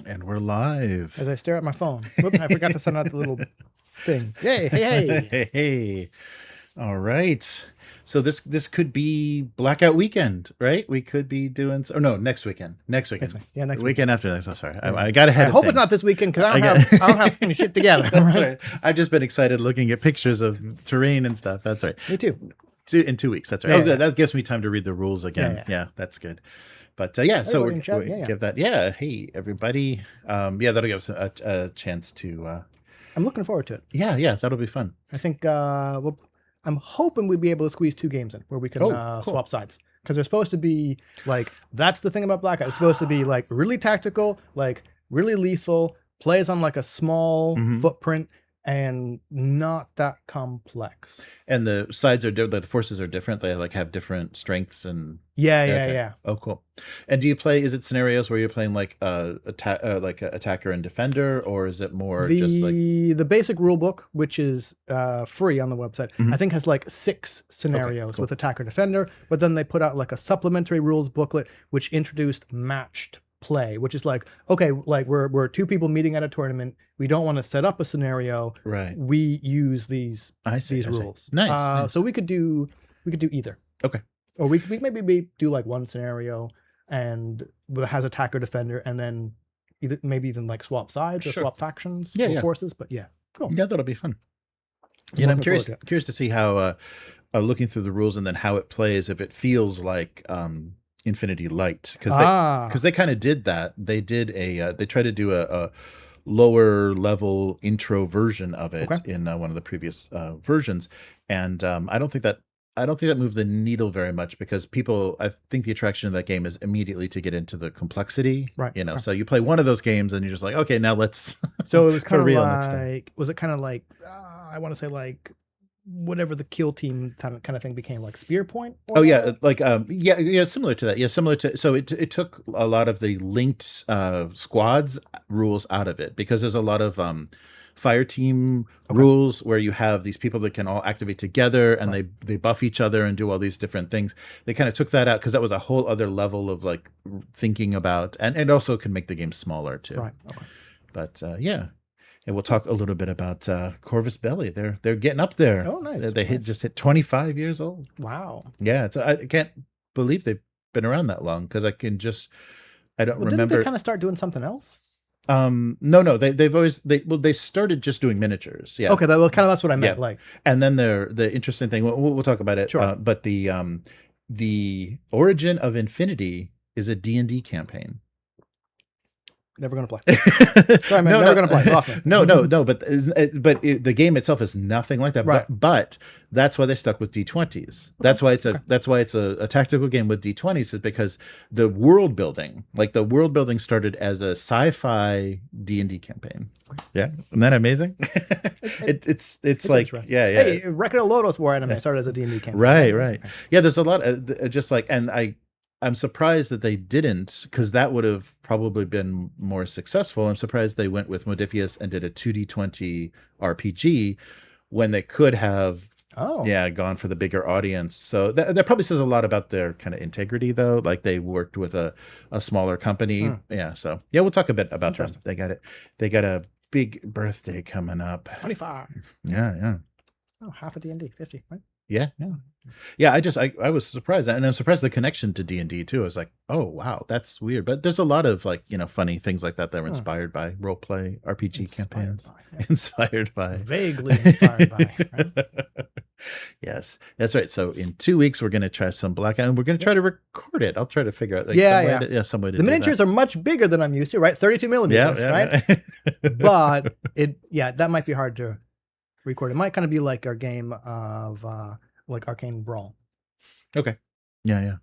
And we're live. As I stare at my phone. Whoops, I forgot to send out the little thing. Yay, hey, hey. Hey, hey. All right. So this could be Blackout Weekend, right? We could be doing. Oh no, next weekend. Next weekend. Yeah, next weekend after next. I'm sorry. I got ahead I of hope things. it's not this weekend because I don't have any shit together. That's right. I've just been excited looking at pictures of terrain and stuff. That's right. Me too. In 2 weeks. That's right. Yeah. That gives me time to read the rules again. Yeah, that's good. But yeah, so we give that. Yeah, hey everybody. That'll give us a chance to. I'm looking forward to it. Yeah, that'll be fun. I think I'm hoping we'd be able to squeeze 2 games in where we can cool. Swap sides, because they're supposed to be like, that's the thing about Blackout. It's supposed to be like really tactical, like really lethal, plays on like a small footprint, and not that complex. And the sides are different. The forces are different. They like have different strengths and. Yeah. Oh, cool. And do you play? Is it scenarios where you're playing like like a attacker and defender, or is it more just like the basic rule book, which is free on the website? I think has like 6 scenarios with attacker defender, but then they put out like a supplementary rules booklet which introduced matched play, which is like, okay, like we're 2 people meeting at a tournament. We don't want to set up a scenario. Right. We use these rules. Nice. So we could do either. Okay. Or we maybe do like one scenario and that has attacker defender, and then maybe even like swap sides or swap factions or forces. But yeah, cool. Yeah, that'll be fun. I'm curious to see how looking through the rules and then how it plays, if it feels like Infinity Light, because they kind of did that. They did they tried to do a lower level intro version of it in one of the previous versions, and I don't think that moved the needle very much, because I think the attraction of that game is immediately to get into the complexity, right? So you play one of those games and you're just like, okay, now let's. So it was kind of like, was it kind of like, I want to say like whatever the kill team kind of thing became, like Spear Point? Oh yeah, like similar to that. Yeah, similar to. So it took a lot of the linked squads rules out of it, because there's a lot of fire team rules where you have these people that can all activate together and they buff each other and do all these different things. They kind of took that out because that was a whole other level of like thinking about, and it also can make the game smaller too. Right. Okay. But and we'll talk a little bit about Corvus Belli. They're getting up there. Oh, nice. They just hit 25 years old. Wow. Yeah. I can't believe they've been around that long, because I don't remember. Didn't they kind of start doing something else? No, they started just doing miniatures. Yeah. Okay. That's what I meant. Yeah. Like, and then the interesting thing, we'll talk about it. Sure. But the origin of Infinity is a D&D campaign. Never gonna play. Sorry, man. Never gonna play. Lost me. No. But the game itself is nothing like that. Right. But that's why they stuck with D20s. That's why it's a tactical game with D20s, is because the world building started as a sci-fi D&D campaign. Yeah, isn't that amazing? it's like yeah. Hey, Record of Lodos War anime started as a D&D campaign. Right. Yeah, there's a lot just like, and I'm surprised that they didn't, because that would have probably been more successful. I'm surprised they went with Modiphius and did a 2D20 RPG when they could have gone for the bigger audience. So that probably says a lot about their kind of integrity, though. Like, they worked with a smaller company. Yeah, so yeah, we'll talk a bit about them. They got a big birthday coming up. 25. Yeah. Oh, half a D&D, 50, right? Yeah. I was surprised, and I'm surprised the connection to D&D too. I was like, oh wow, that's weird. But there's a lot of like, funny things like that were inspired by role play RPG campaigns. Inspired by. Vaguely inspired by. Right? Yes, that's right. So in 2 weeks we're going to try some Blackout, and we're going to try to record it. I'll try to figure out some way to the miniatures are much bigger than I'm used to, right? 32 millimeters, right? But that might be hard to record. It might kind of be like our game of like Arcane Brawl. Okay. Yeah.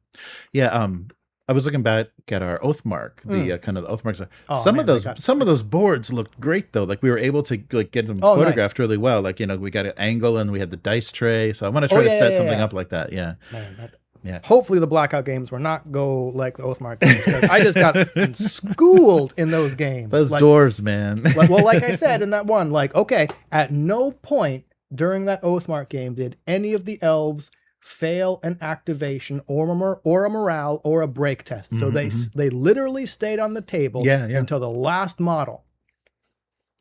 I was looking back at our Oathmark, the kind of Oathmarks. Some of those boards looked great though. Like, we were able to like get them photographed really well. Like, we got an angle and we had the dice tray. So I want to try to set something up like that. Yeah. Man, hopefully the Blackout games will not go like the Oathmark games, because I just got schooled in those games. Those dwarves, man. Like I said in that one, like, okay, at no point during that Oathmark game did any of the elves fail an activation or a morale or a break test. So they literally stayed on the table until the last model.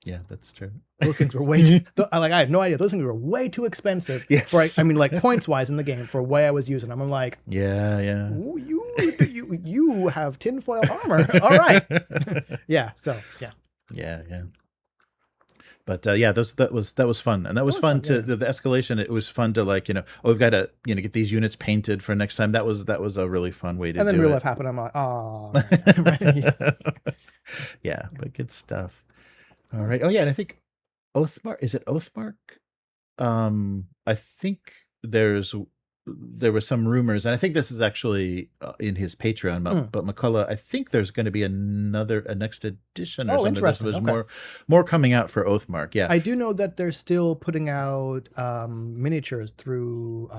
Yeah, that's true. Those things were way too, I had no idea. Those things were way too expensive. Yes. For, like points wise in the game for the way I was using them. I'm like, Ooh, you have tinfoil armor. All right. Yeah. But that was fun, and that was fun to the escalation. It was fun to we've got to get these units painted for next time. That was a really fun way to. And then do real it. life happened. I'm like, oh. Yeah, but good stuff. All right. Oh yeah, and I think Oathmark, is it Oathmark? I think there were some rumors, and I think this is actually in his Patreon. But McCullough, I think there's going to be a next edition or something. There's more coming out for Oathmark. Yeah, I do know that they're still putting out miniatures through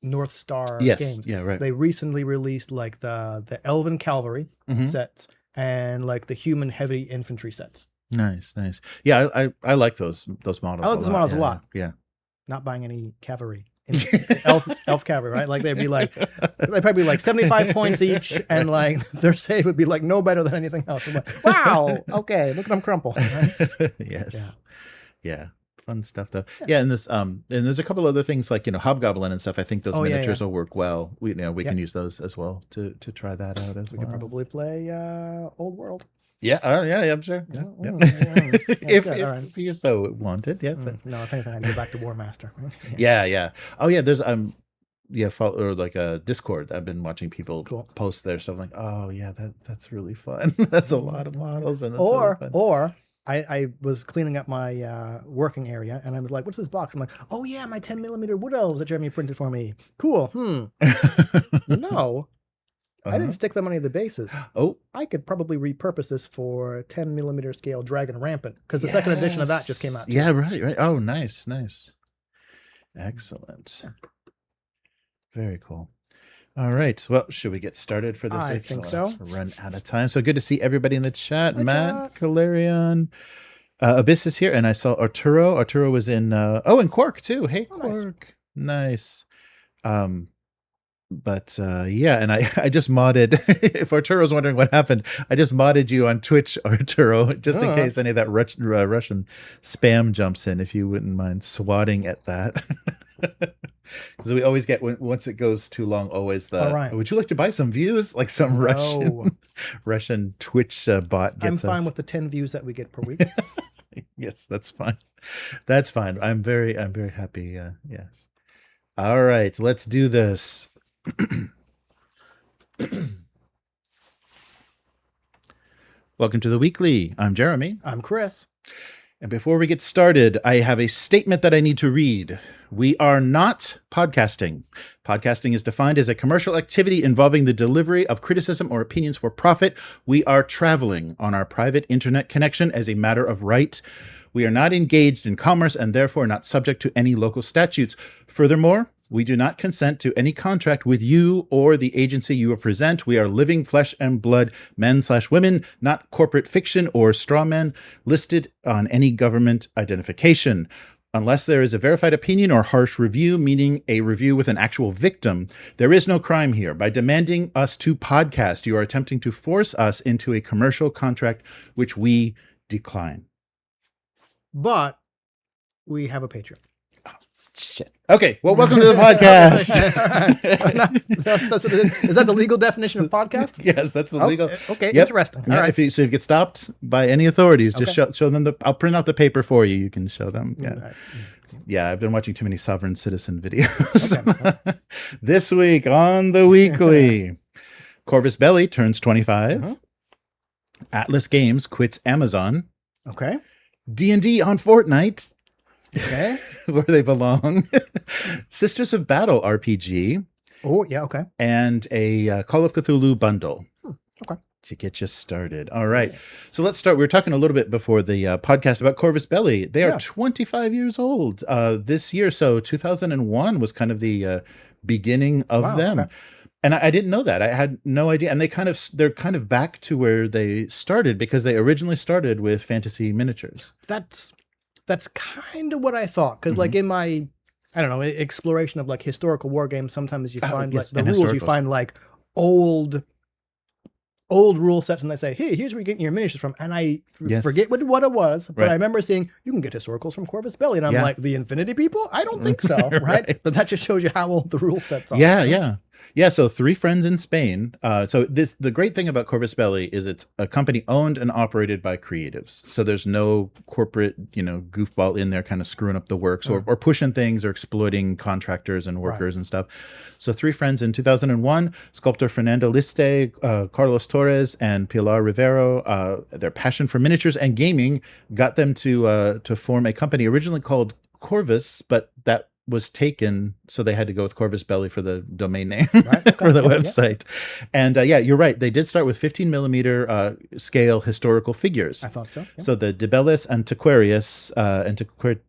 North Star Games. Yeah, right. They recently released like the Elven Cavalry sets and like the Human Heavy Infantry sets. Nice. Yeah, I like those models. I like those models a lot. Yeah. Not buying any cavalry. Elf cavalry, right? Like they'd probably be like 75 points each, and like their save would be like no better than anything else. I'm like, wow, okay, look at them crumple. Right? Yes. Yeah. Fun stuff though. Yeah, and there's a couple other things like Hobgoblin and stuff. I think those miniatures will work well. We can use those as well to try that out as well. We could probably play Old World. Yeah, I'm sure. Yeah. If you so wanted, yeah. No, if anything, I'd go back to War Master. Yeah. Oh yeah, there's or like a Discord. I've been watching people post their stuff like, oh yeah, that's really fun. That's a lot of models, and really fun. I was cleaning up my working area, and I was like, what's this box? I'm like, oh yeah, my 10mm Wood Elves that Jeremy printed for me. Cool. I didn't stick them on any of the bases. Oh, I could probably repurpose this for 10mm scale Dragon Rampant, because the second edition of that just came out too. Yeah, right. Oh, nice. Excellent. Very cool. All right. Well, should we get started for this week? I think so. Run out of time. So good to see everybody in the chat. Hi, Matt, Calarion, Abyss is here, and I saw Arturo. Arturo was in and Quark too. Hey, Quark. Nice. But and I just modded. If Arturo's wondering what happened, I just modded you on Twitch, Arturo, just in case any of that Russian spam jumps in. If you wouldn't mind swatting at that, because we always get once it goes too long, always would you like to buy some views? Like some Russian Twitch bot gets. I'm fine with the 10 views that we get per week. Yes, that's fine. That's fine. I'm very happy. Yes. All right, let's do this. Welcome to the weekly. I'm Jeremy. I'm Chris. And before we get started, I have a statement that I need to read. We are not podcasting. Podcasting is defined as a commercial activity involving the delivery of criticism or opinions for profit. We are traveling on our private internet connection as a matter of right. We are not engaged in commerce and therefore not subject to any local statutes. Furthermore, we do not consent to any contract with you or the agency you represent. We are living flesh and blood men/women, not corporate fiction or straw men listed on any government identification. Unless there is a verified opinion or harsh review, meaning a review with an actual victim, there is no crime here. By demanding us to podcast, you are attempting to force us into a commercial contract, which we decline. But we have a Patreon. Shit. Okay, well, welcome to the podcast. Is that the legal definition of podcast? Yes, that's the legal. Okay, interesting. All right. If you get stopped by any authorities, just show them I'll print out the paper for you. You can show them. Yeah, yeah. I've been watching too many sovereign citizen videos. Okay. This week on the weekly, Corvus Belli turns 25. Atlas Games quits Amazon. Okay. D&D on Fortnite. Okay. Where they belong. Sisters of Battle RPG. Oh, yeah, okay. And a Call of Cthulhu bundle. Okay. To get you started. All right. So let's start. We were talking a little bit before the podcast about Corvus Belli. They are 25 years old this year. So 2001 was kind of the beginning of them. Okay. And I didn't know that. I had no idea. And they're kind of back to where they started, because they originally started with fantasy miniatures. That's kind of what I thought. Because like in my I don't know, exploration of like historical war games. Sometimes you find like the rules, historicals. you find like old rule sets, and they say, hey, here's where you get your miniatures from. And I forget what it was, but I remember seeing you can get historicals from Corvus Belli. And I'm like, the Infinity people? I don't think so, right? But that just shows you how old the rule sets are. Yeah, so 3 friends in Spain. So the great thing about Corvus Belli is it's a company owned and operated by creatives. So there's no corporate, goofball in there kind of screwing up the works or pushing things or exploiting contractors and workers and stuff. So 3 friends in 2001, sculptor Fernando Liste, Carlos Torres, and Pilar Rivero. Their passion for miniatures and gaming got them to form a company originally called Corvus, but that was taken, so they had to go with Corvus Belli for the domain name for the website. And you're right. They did start with 15 millimeter scale historical figures. I thought so. So the De Bellis Antiquarius, Antiquitatis,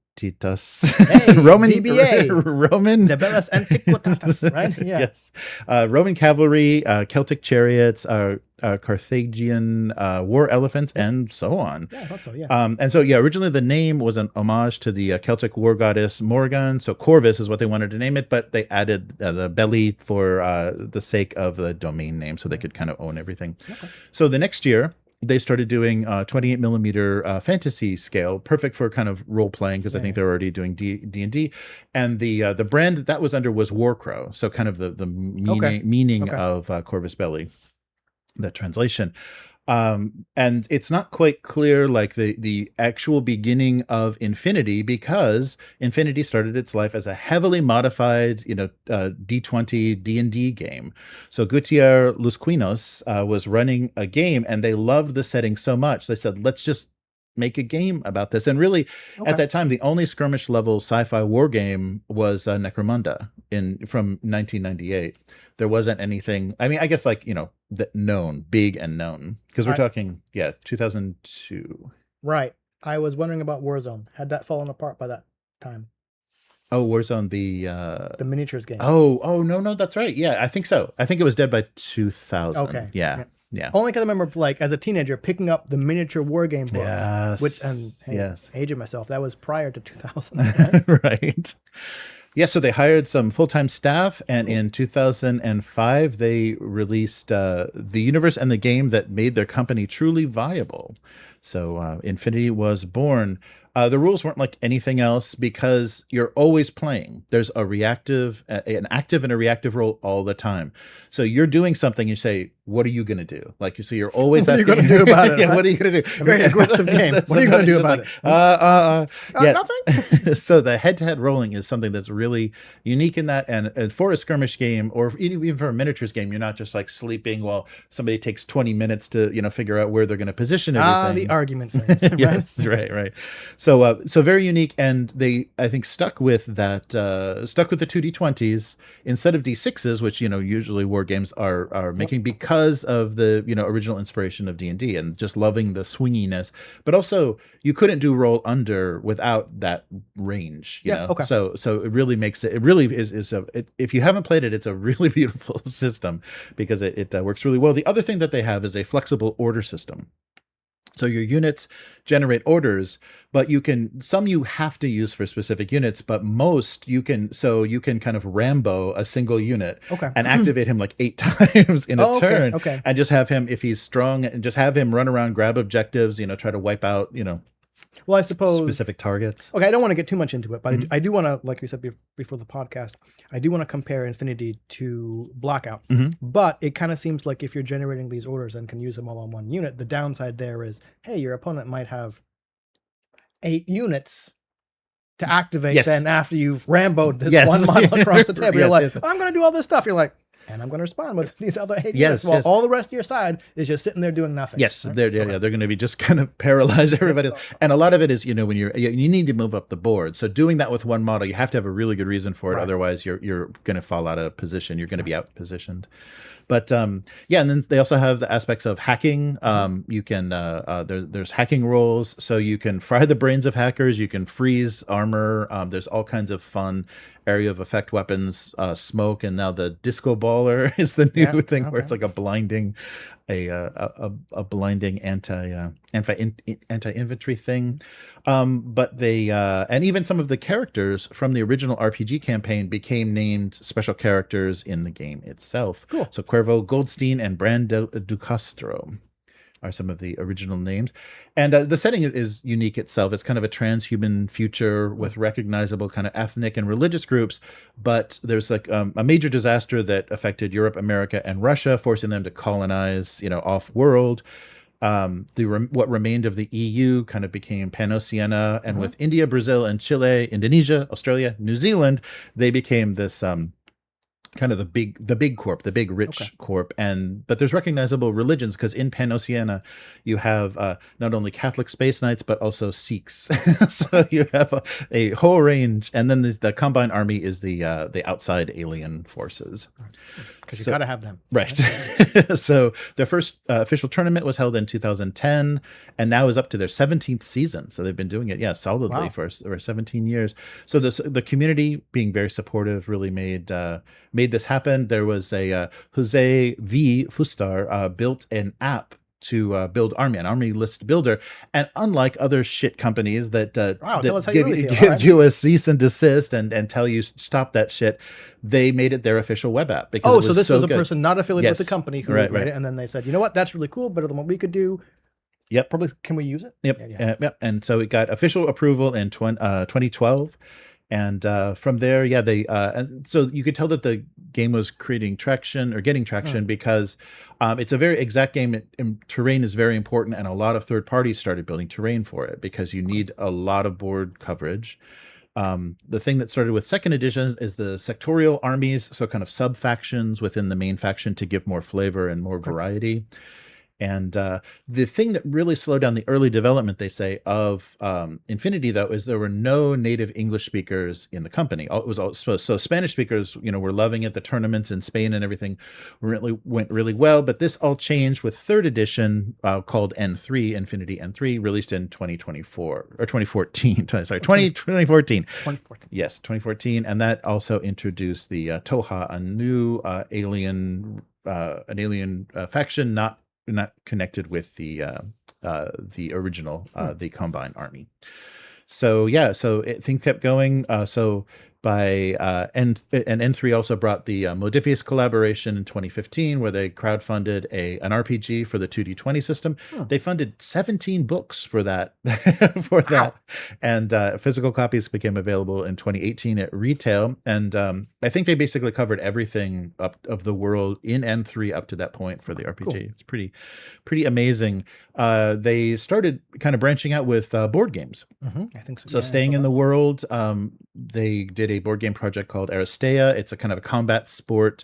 Roman DBA, Roman De Bellis Antiquitatis, right? Yeah. Yes, Roman cavalry, Celtic chariots, Carthaginian war elephants, and so on. Yeah, I thought so. Yeah. And so originally the name was an homage to the Celtic war goddess Morgan. So Corvus is what they wanted to name it, but they added the belly for the sake of the domain name, so they could kind of own everything. Okay. So the next year, they started doing 28 millimeter fantasy scale, perfect for kind of role playing, because I think they're already doing D&D. And the brand that was under was Warcrow, so kind of the meaning of Corvus Belli, the translation. And it's not quite clear, like the actual beginning of Infinity, because Infinity started its life as a heavily modified, D20 D&D game. So Gutier Lusquinos was running a game, and they loved the setting so much they said, let's just make a game about this. And really, at that time, the only skirmish level sci-fi war game was Necromunda from 1998. There wasn't anything. I mean, I guess like big and known, because we're talking 2002. Right. I was wondering about Warzone. Had that fallen apart by that time? Oh, Warzone, the miniatures game. Oh no, that's right. Yeah, I think so. I think it was dead by 2000. Okay. Yeah. Only because I remember, like, as a teenager, picking up the miniature war game books. Aging myself, that was prior to 2000. Right. Yeah, so they hired some full-time staff, and in 2005, they released the universe and the game that made their company truly viable. So Infinity was born. The rules weren't like anything else, because you're always playing. There's an active and a reactive role all the time. So you're doing something, you say, what are you going to do? Like, so you're always asking, what are you going to do about it? What are you going to do? A very aggressive game. What are you going to do about it? Nothing. So the head-to-head rolling is something that's really unique in that. And for a skirmish game, or even for a miniatures game, you're not just like sleeping while somebody takes 20 minutes to figure out where they're going to position everything. The argument phase. Right? Yes, right. So very unique, and they, I think, stuck with the 2d20s instead of d6s, which usually war games are making, because of the original inspiration of D&D and just loving the swinginess. But also, you couldn't do roll under without that range. So it really makes it. It really is if you haven't played it, it's a really beautiful system, because it works really well. The other thing that they have is a flexible order system. So your units generate orders, but you have to use for specific units, but most you can kind of Rambo a single unit and activate him like 8 times in a turn, and just have him, if he's strong, and just have him run around, grab objectives, try to wipe out, well, I suppose specific targets. Okay, I don't want to get too much into it, but I do want to, like you said before the podcast, I do want to compare Infinity to Blackout. But it kind of seems like if you're generating these orders and can use them all on one unit, the downside there is, hey, your opponent might have 8 units to activate. Then after you've Ramboed this one model across the table, you're like, I'm going to do all this stuff. You're like, and I'm going to respond with these other 8 units, while all the rest of your side is just sitting there doing nothing. Yes, right? They're going to be just kind of paralyze everybody. And a lot of it is, when you need to move up the board. So doing that with one model, you have to have a really good reason for it. Right. Otherwise, you're going to fall out of position. You're going to be out positioned. But and then they also have the aspects of hacking. You can there's hacking rolls, so you can fry the brains of hackers. You can freeze armor. There's all kinds of fun area of effect weapons, smoke, and now the disco baller is the new thing where it's like a blinding anti-infantry thing. But they and even some of the characters from the original RPG campaign became named special characters in the game itself. Cool. So Cuervo Goldstein and Bran Ducastro are some of the original names. And the setting is unique itself. It's kind of a transhuman future with recognizable kind of ethnic and religious groups. But there's like a major disaster that affected Europe, America, and Russia, forcing them to colonize, off-world. What remained of the EU kind of became Pan-Oceania. And with India, Brazil, and Chile, Indonesia, Australia, New Zealand, they became this kind of the big corp, the big rich corp. But there's recognizable religions, because in Pan-Oceania you have not only Catholic space knights but also Sikhs. So you have a whole range. And then the combined army is the outside alien forces, because you gotta have them, right? So their first official tournament was held in 2010 and now is up to their 17th season. So they've been doing it solidly for 17 years. So the community, being very supportive, really made this happen. There was a Jose V. Fustar built an app to build an army list builder. And unlike other shit companies that, give you a cease and desist and tell you stop that shit, they made it their official web app. Because so this was a person not affiliated with the company who made it, and then they said, you know what, that's really cool, better than what we could do. Yep. Probably, can we use it? Yep. Yep. And so it got official approval in 2012. And from there, and so you could tell that the game was getting traction because it's a very exact game. Terrain is very important, and a lot of third parties started building terrain for it because you need a lot of board coverage. The thing that started with second edition is the sectorial armies, so kind of sub factions within the main faction to give more flavor and more variety. And the thing that really slowed down the early development, they say, of Infinity, though, is there were no native English speakers in the company. It was all so Spanish speakers, were loving it. The tournaments in Spain and everything went really well. But this all changed with third edition called N3, Infinity N3, released in 2024 or 2014. Sorry, 2014. 2014. Yes, 2014, and that also introduced the Toha, a new alien faction, not connected with the original the Combine army. So things kept going. So by N3 also brought the Modiphius collaboration in 2015, where they crowdfunded an RPG for the 2D20 system. They funded 17 books for that and physical copies became available in 2018 at retail. And I think they basically covered everything up of the world in N3 up to that point for the RPG. Cool. It's pretty amazing. They started kind of branching out with board games. I think so. So staying in the world, they did a board game project called Aristeia. It's a kind of a combat sport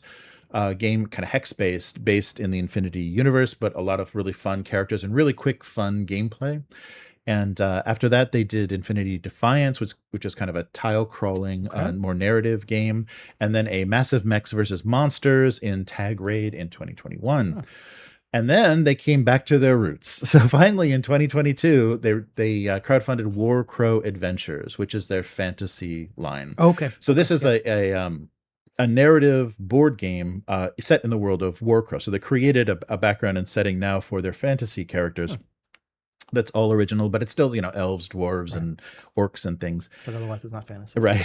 game, kind of hex-based, based in the Infinity universe, but a lot of really fun characters and really quick, fun gameplay. And after that, they did Infinity Defiance, which is kind of a tile-crawling, more narrative game. And then a Massive Mechs versus Monsters in Tag Raid in 2021. And then they came back to their roots. So finally, in 2022, they crowdfunded Warcrow Adventures, which is their fantasy line. Okay. So this is a narrative board game set in the world of Warcrow. So they created a background and setting now for their fantasy characters. That's all original, but it's still, elves, dwarves, and orcs and things. But otherwise, it's not fantasy. Right.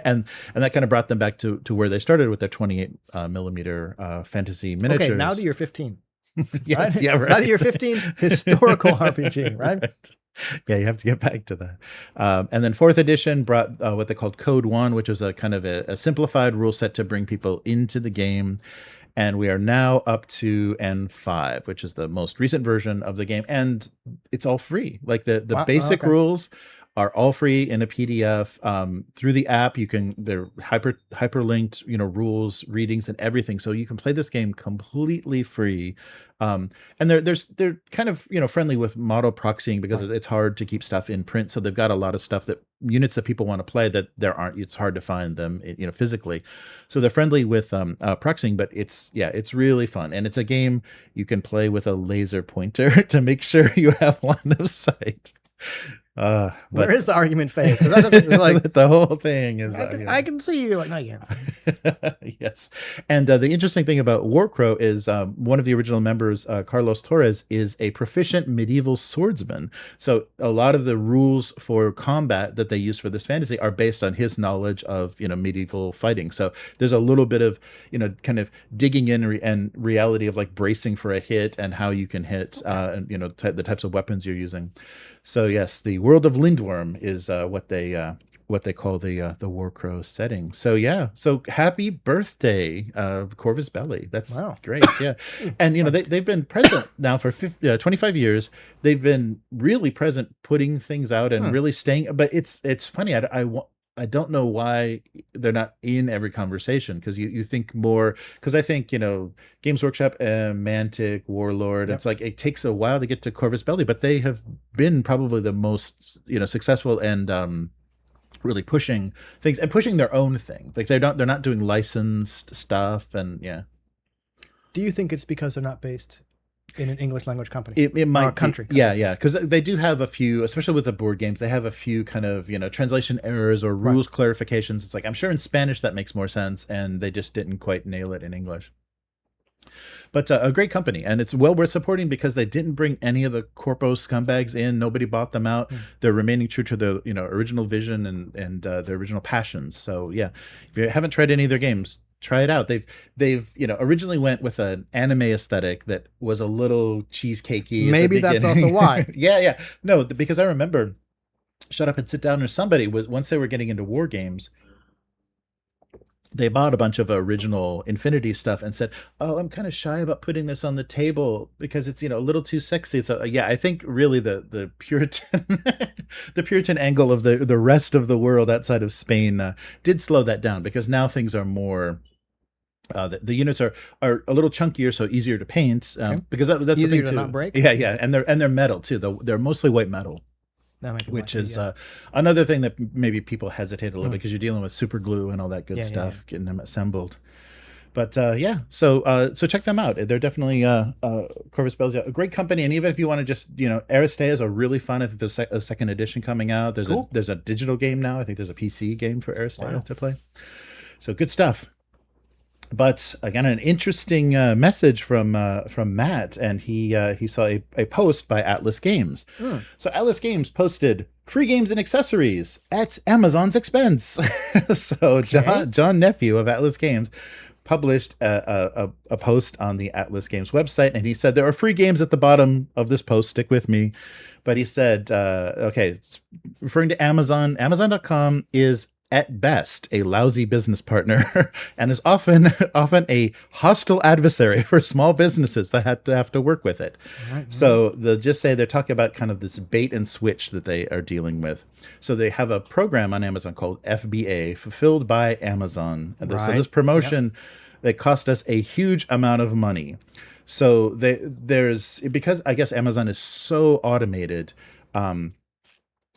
and that kind of brought them back to where they started with their 28 millimeter fantasy miniatures. Okay, now to your 15. Yes, right? yeah, right. Now to your 15 historical RPG, right? Yeah, you have to get back to that. And then fourth edition brought what they called Code 1, which was a kind of a simplified rule set to bring people into the game. And we are now up to N5, which is the most recent version of the game. And it's all free. Like the basic rules are all free in a PDF through the app. They're hyperlinked, rules, readings, and everything. So you can play this game completely free. And they're kind of friendly with model proxying because it's hard to keep stuff in print. So they've got a lot of stuff units that people want to play that it's hard to find them physically. So they're friendly with proxying, but it's really fun, and it's a game you can play with a laser pointer to make sure you have line of sight. Where is the argument phase? Because that doesn't like the whole thing is. I can see you like, no, you can't. Yes, and the interesting thing about Warcrow is one of the original members, Carlos Torres, is a proficient medieval swordsman. So a lot of the rules for combat that they use for this fantasy are based on his knowledge of medieval fighting. So there's a little bit of kind of digging in and reality of like bracing for a hit and how you can hit, and the types of weapons you're using. So yes, the world of Lindworm is what they call the Warcrow setting. So yeah, so happy birthday, Corvus Belli. That's great. Yeah, and they've been present now for 25 years. They've been really present, putting things out and really staying. But it's funny. I don't know why they're not in every conversation, because you think more, because I think Games Workshop, Mantic, Warlord, it's like it takes a while to get to Corvus Belli, but they have been probably the most successful and really pushing things and pushing their own thing. Like they're not doing licensed stuff. And do you think it's because they're not based in an English language company? It might country. Yeah, because they do have a few, especially with the board games, they have a few kind of translation errors or rules clarifications. It's like, I'm sure in Spanish that makes more sense, and they just didn't quite nail it in English. But a great company, and it's well worth supporting because they didn't bring any of the corpo scumbags in. Nobody bought them out. They're remaining true to their original vision and their original passions. So yeah, if you haven't tried any of their games, try it out. They've originally went with an anime aesthetic that was a little cheesecakey. Maybe that's also why. Yeah. No, because I remember Shut Up and Sit Down, or somebody was, once they were getting into war games, they bought a bunch of original Infinity stuff and said, "Oh, I'm kind of shy about putting this on the table because it's a little too sexy." So yeah, I think really the Puritan the Puritan angle of the rest of the world outside of Spain did slow that down, because now things are more. The units are a little chunkier, so easier to paint, because that's easier the thing to too. not break. Yeah, and they're metal too. They're mostly white metal. Which is another thing that maybe people hesitate a little bit, because you're dealing with super glue and all that good stuff, getting them assembled. But so check them out. They're definitely Corvus Belli, a great company. And even if you want to just Aristeia is a really fun. I think there's a second edition coming out. There's a digital game now. I think there's a PC game for Aristeia to play. So good stuff. But again, an interesting message from Matt, and he saw a post by Atlas Games. So Atlas Games posted free games and accessories at Amazon's expense. So John Nephew of Atlas Games published a post on the Atlas Games website, and he said there are free games at the bottom of this post. Stick with me. But he said, it's referring to Amazon. Amazon.com is at best a lousy business partner and is often a hostile adversary for small businesses that have to work with it. So they'll just say, they're talking about kind of this bait and switch that they are dealing with. So they have a program on Amazon called FBA, Fulfilled by Amazon. And so this promotion, they cost us a huge amount of money. So because I guess Amazon is so automated,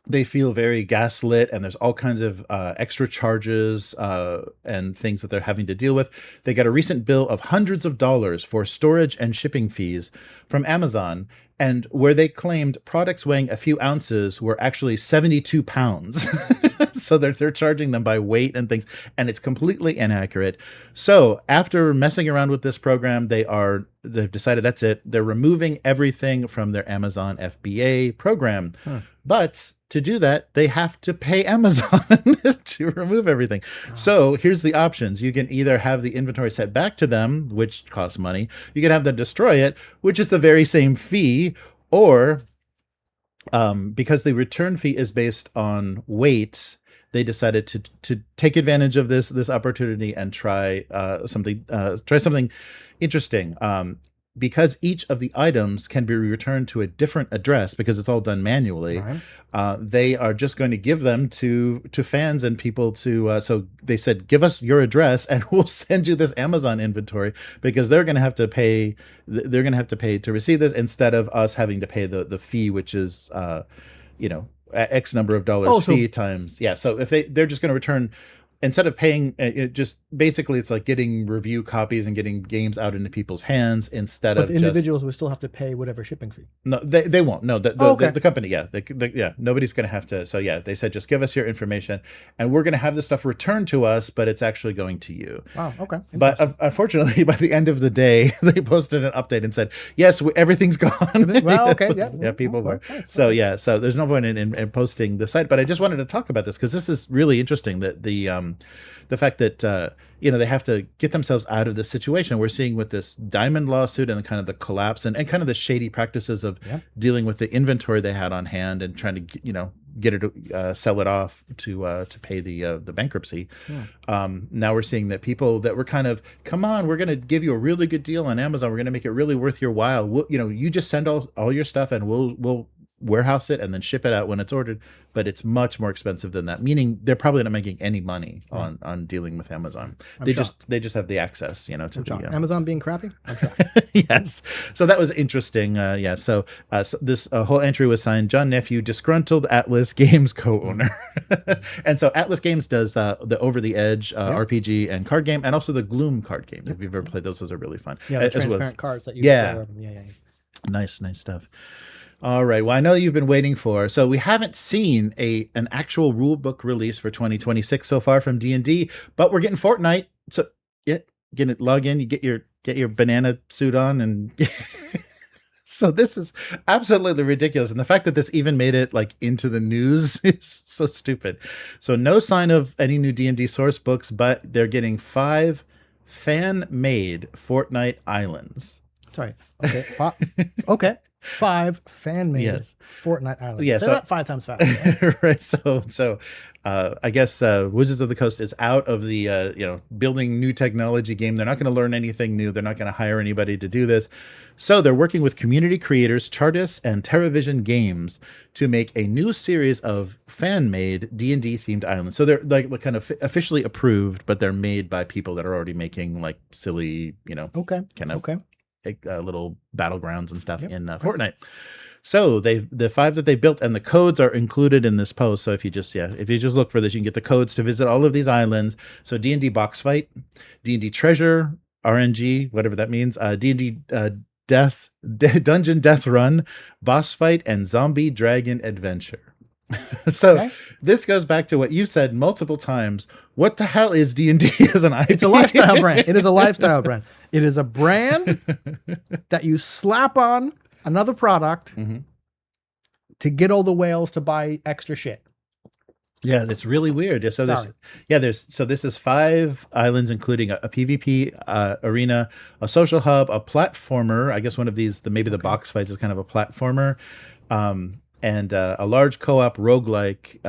they feel very gaslit, and there's all kinds of extra charges and things that they're having to deal with. They got a recent bill of hundreds of dollars for storage and shipping fees from Amazon, and where they claimed products weighing a few ounces were actually 72 pounds. So they're charging them by weight and things, and it's completely inaccurate. So after messing around with this program, they've decided that's it. They're removing everything from their Amazon FBA program. But to do that, they have to pay Amazon to remove everything. So here's the options. You can either have the inventory sent back to them, which costs money. You can have them destroy it, which is the very same fee, or because the return fee is based on weight, they decided to take advantage of this opportunity and try something interesting. Because each of the items can be returned to a different address, because it's all done manually, they are just going to give them to fans and people to. So they said, give us your address and we'll send you this Amazon inventory, because they're going to have to pay. They're going to have to pay to receive this, instead of us having to pay the fee, which is X number of dollars fee times. Yeah. So if they're just going to return instead of paying, it just basically it's like getting review copies and getting games out into people's hands instead but of the individuals would still have to pay whatever shipping fee. No, they won't. No, the company, yeah, yeah, nobody's going to have to. So yeah, they said just give us your information, and we're going to have the stuff returned to us, but it's actually going to you. Wow. Okay. But unfortunately, by the end of the day, they posted an update and said, yes, everything's gone. Well, okay, so, yeah, people were. Nice. So yeah, so there's no point in posting the site. But I just wanted to talk about this because this is really interesting. That the fact that they have to get themselves out of this situation. We're seeing with this Diamond lawsuit and kind of the collapse and kind of the shady practices of dealing with the inventory they had on hand and trying to get it sell it off to pay the bankruptcy. Now we're seeing that people that were kind of, come on, we're going to give you a really good deal on Amazon. We're going to make it really worth your while. You just send all your stuff and we'll warehouse it and then ship it out when it's ordered, but it's much more expensive than that, meaning they're probably not making any money on dealing with Amazon. They just have the access, to Amazon being crappy. I'm shocked. Yes. So that was interesting. So this whole entry was signed John Nephew, disgruntled Atlas Games co-owner. And so Atlas Games does the Over the Edge RPG and card game, and also the Gloom card game. If you've ever played those are really fun. Yeah, the transparent cards that you yeah. Nice stuff. All right. Well, I know you've been waiting for. So we haven't seen an actual rule book release for 2026 so far from D&D, but we're getting Fortnite. So log in. You get your banana suit on, and so this is absolutely ridiculous. And the fact that this even made it into the news is so stupid. So no sign of any new D&D source books, but they're getting 5 fan-made Fortnite islands. Sorry. Okay. Okay. 5 fan-made Fortnite islands. Yeah, say that 5 times fast. Right. So I guess Wizards of the Coast is out of the building new technology game. They're not going to learn anything new. They're not going to hire anybody to do this. So they're working with community creators Chartis and TerraVision Games to make a new series of fan-made D&D themed islands. So they're kind of officially approved, but they're made by people that are already making silly, little battlegrounds and stuff in Fortnite. So the 5 that they built, and the codes are included in this post. So if you just look for this, you can get the codes to visit all of these islands. So D&D box fight, D&D treasure, RNG, whatever that means, D&D dungeon death run, boss fight, and zombie dragon adventure. So this goes back to what you said multiple times. What the hell is D&D as an IP? It's a lifestyle brand. It is a lifestyle brand. It is a brand that you slap on another product to get all the whales to buy extra shit. Yeah, that's really weird. So this is 5 islands, including a PvP arena, a social hub, a platformer. I guess one of these, maybe the box fights is kind of a platformer. And a large co-op roguelike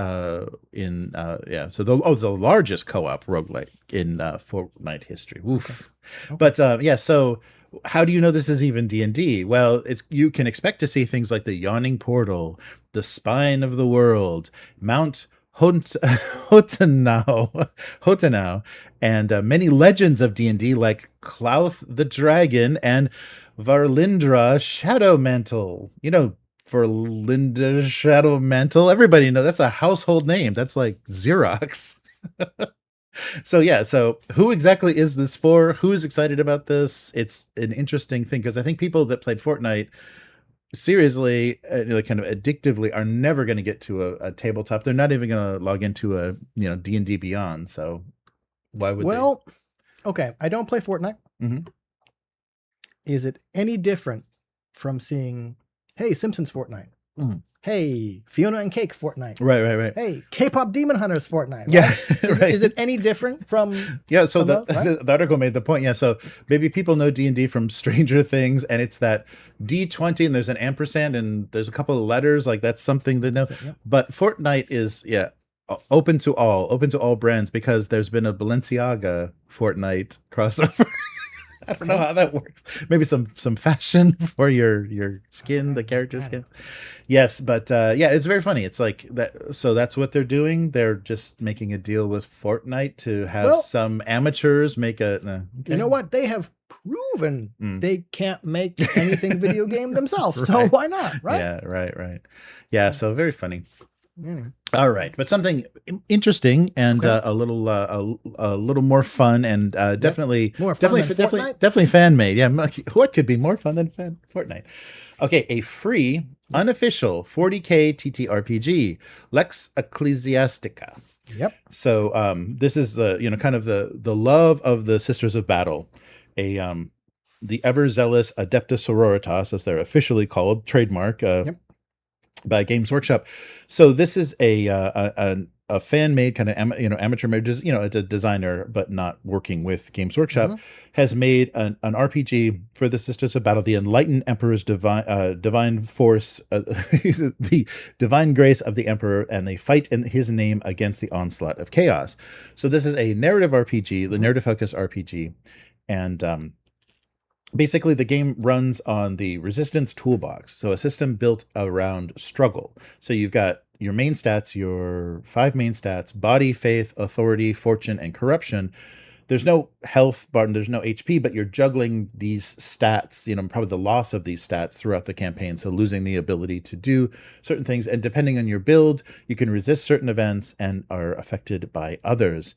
So the largest co-op roguelike in Fortnite history. Oof. Okay. But so how do you know this is even D&D? Well, you can expect to see things like the Yawning Portal, the Spine of the World, Mount Hotenau, and many legends of D&D like Clouth the Dragon and Varlindra Shadowmantle. Verlinda Shadowmantle. Everybody knows that's a household name. That's like Xerox. So who exactly is this for? Who is excited about this? It's an interesting thing because I think people that played Fortnite seriously, kind of addictively, are never going to get to a tabletop. They're not even going to log into a D&D Beyond. So why would they? Okay, I don't play Fortnite. Mm-hmm. Is it any different from seeing, hey, Simpsons Fortnite? Mm. Hey, Fiona and Cake Fortnite. Right. Hey, K-pop Demon Hunters Fortnite. Right? Yeah, right. Is it any different from? Yeah, so the article made the point. Yeah, so maybe people know D&D from Stranger Things, and it's that D20, and there's an ampersand, and there's a couple of letters. That's something they know. Yeah. But Fortnite is open to all brands because there's been a Balenciaga Fortnite crossover. I don't know how that works. Maybe some fashion for your skin, the character skins. Yes, but it's very funny. It's like that. So that's what they're doing. They're just making a deal with Fortnite to have some amateurs make a. Okay. You know what? They have proven they can't make anything video game themselves. So why not? Right? Yeah. Right. Yeah. So very funny. Anyway. All right, but something interesting and a little more fun and definitely more fun definitely fan made. Yeah, what could be more fun than Fortnite? Okay, a free unofficial 40K TTRPG, Lex Ecclesiastica. Yep. So this is the kind of the love of the Sisters of Battle, the ever zealous Adepta Sororitas, as they're officially called, trademark. By Games Workshop. So this is a fan made kind of amateur made, it's a designer but not working with Games Workshop, has made an RPG for the Sisters of Battle, the Enlightened Emperor's divine force, the divine grace of the Emperor, and they fight in his name against the onslaught of chaos. So this is a narrative RPG, the narrative focused RPG, and basically, the game runs on the Resistance Toolbox, so a system built around struggle. So you've got your main stats, your 5 main stats: body, faith, authority, fortune, and corruption. There's no health bar, there's no HP, but you're juggling these stats, probably the loss of these stats throughout the campaign. So losing the ability to do certain things. And depending on your build, you can resist certain events and are affected by others.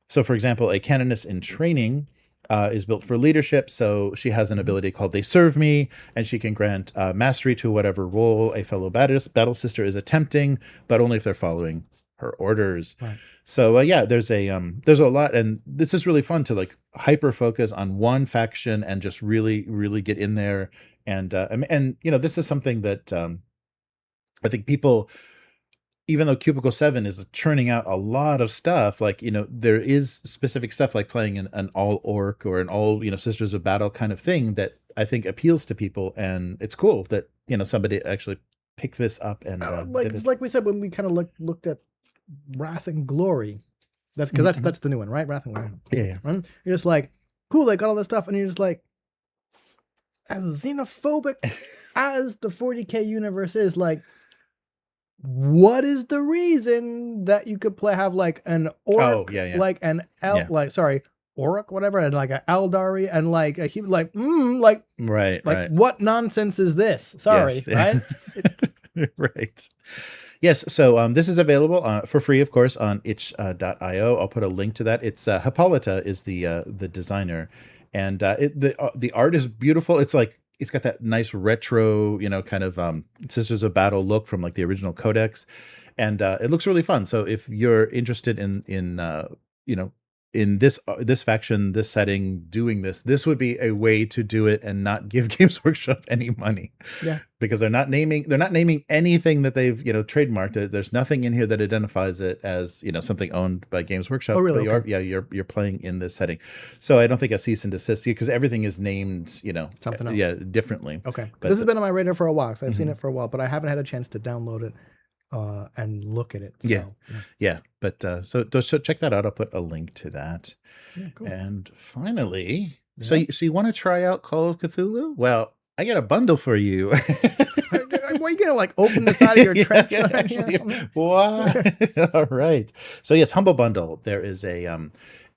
So, for example, a canoness in training is built for leadership, so she has an ability called They Serve Me, and she can grant mastery to whatever role a fellow battle sister is attempting, but only if they're following her orders. Right. So there's a lot, and this is really fun to like hyper focus on one faction and just really get in there, and this is something that I think people, even though Cubicle 7 is churning out a lot of stuff, like, there is specific stuff like playing an all orc or an all, Sisters of Battle kind of thing that I think appeals to people. And it's cool that, somebody actually picked this up and like we said, when we kind of looked at Wrath and Glory, that's because that's the new one, right? Wrath and Glory. Yeah. Right? You're just like, cool, they got all this stuff. And you're just like, as xenophobic as the 40K universe is, like, what is the reason that you could have like an orc, like an orc, whatever, and like an Eldari, and like a right. What nonsense is this? Sorry, right? Right. Yes. So this is available for free, of course, on itch.io. I'll put a link to that. It's Hippolyta is the designer, and the art is beautiful. It's like, it's got that nice retro, kind of Sisters of Battle look from like the original codex, and it looks really fun. So if you're interested in this faction, this setting, doing this would be a way to do it and not give Games Workshop any money. Yeah, because they're not naming anything that they've trademarked. There's nothing in here that identifies it as something owned by Games Workshop. Oh, really? You're playing in this setting, so I don't think a cease and desist, because everything is named something else. Differently. Okay, but this has been on my radar for a while, so I've seen it for a while, but I haven't had a chance to download it and look at it. So, but so check that out. I'll put a link to that. Yeah, cool. And finally, so you want to try out Call of Cthulhu? Well, I got a bundle for you. Why are you gonna like open the side of your trench? What? All right. So yes, Humble Bundle. There is a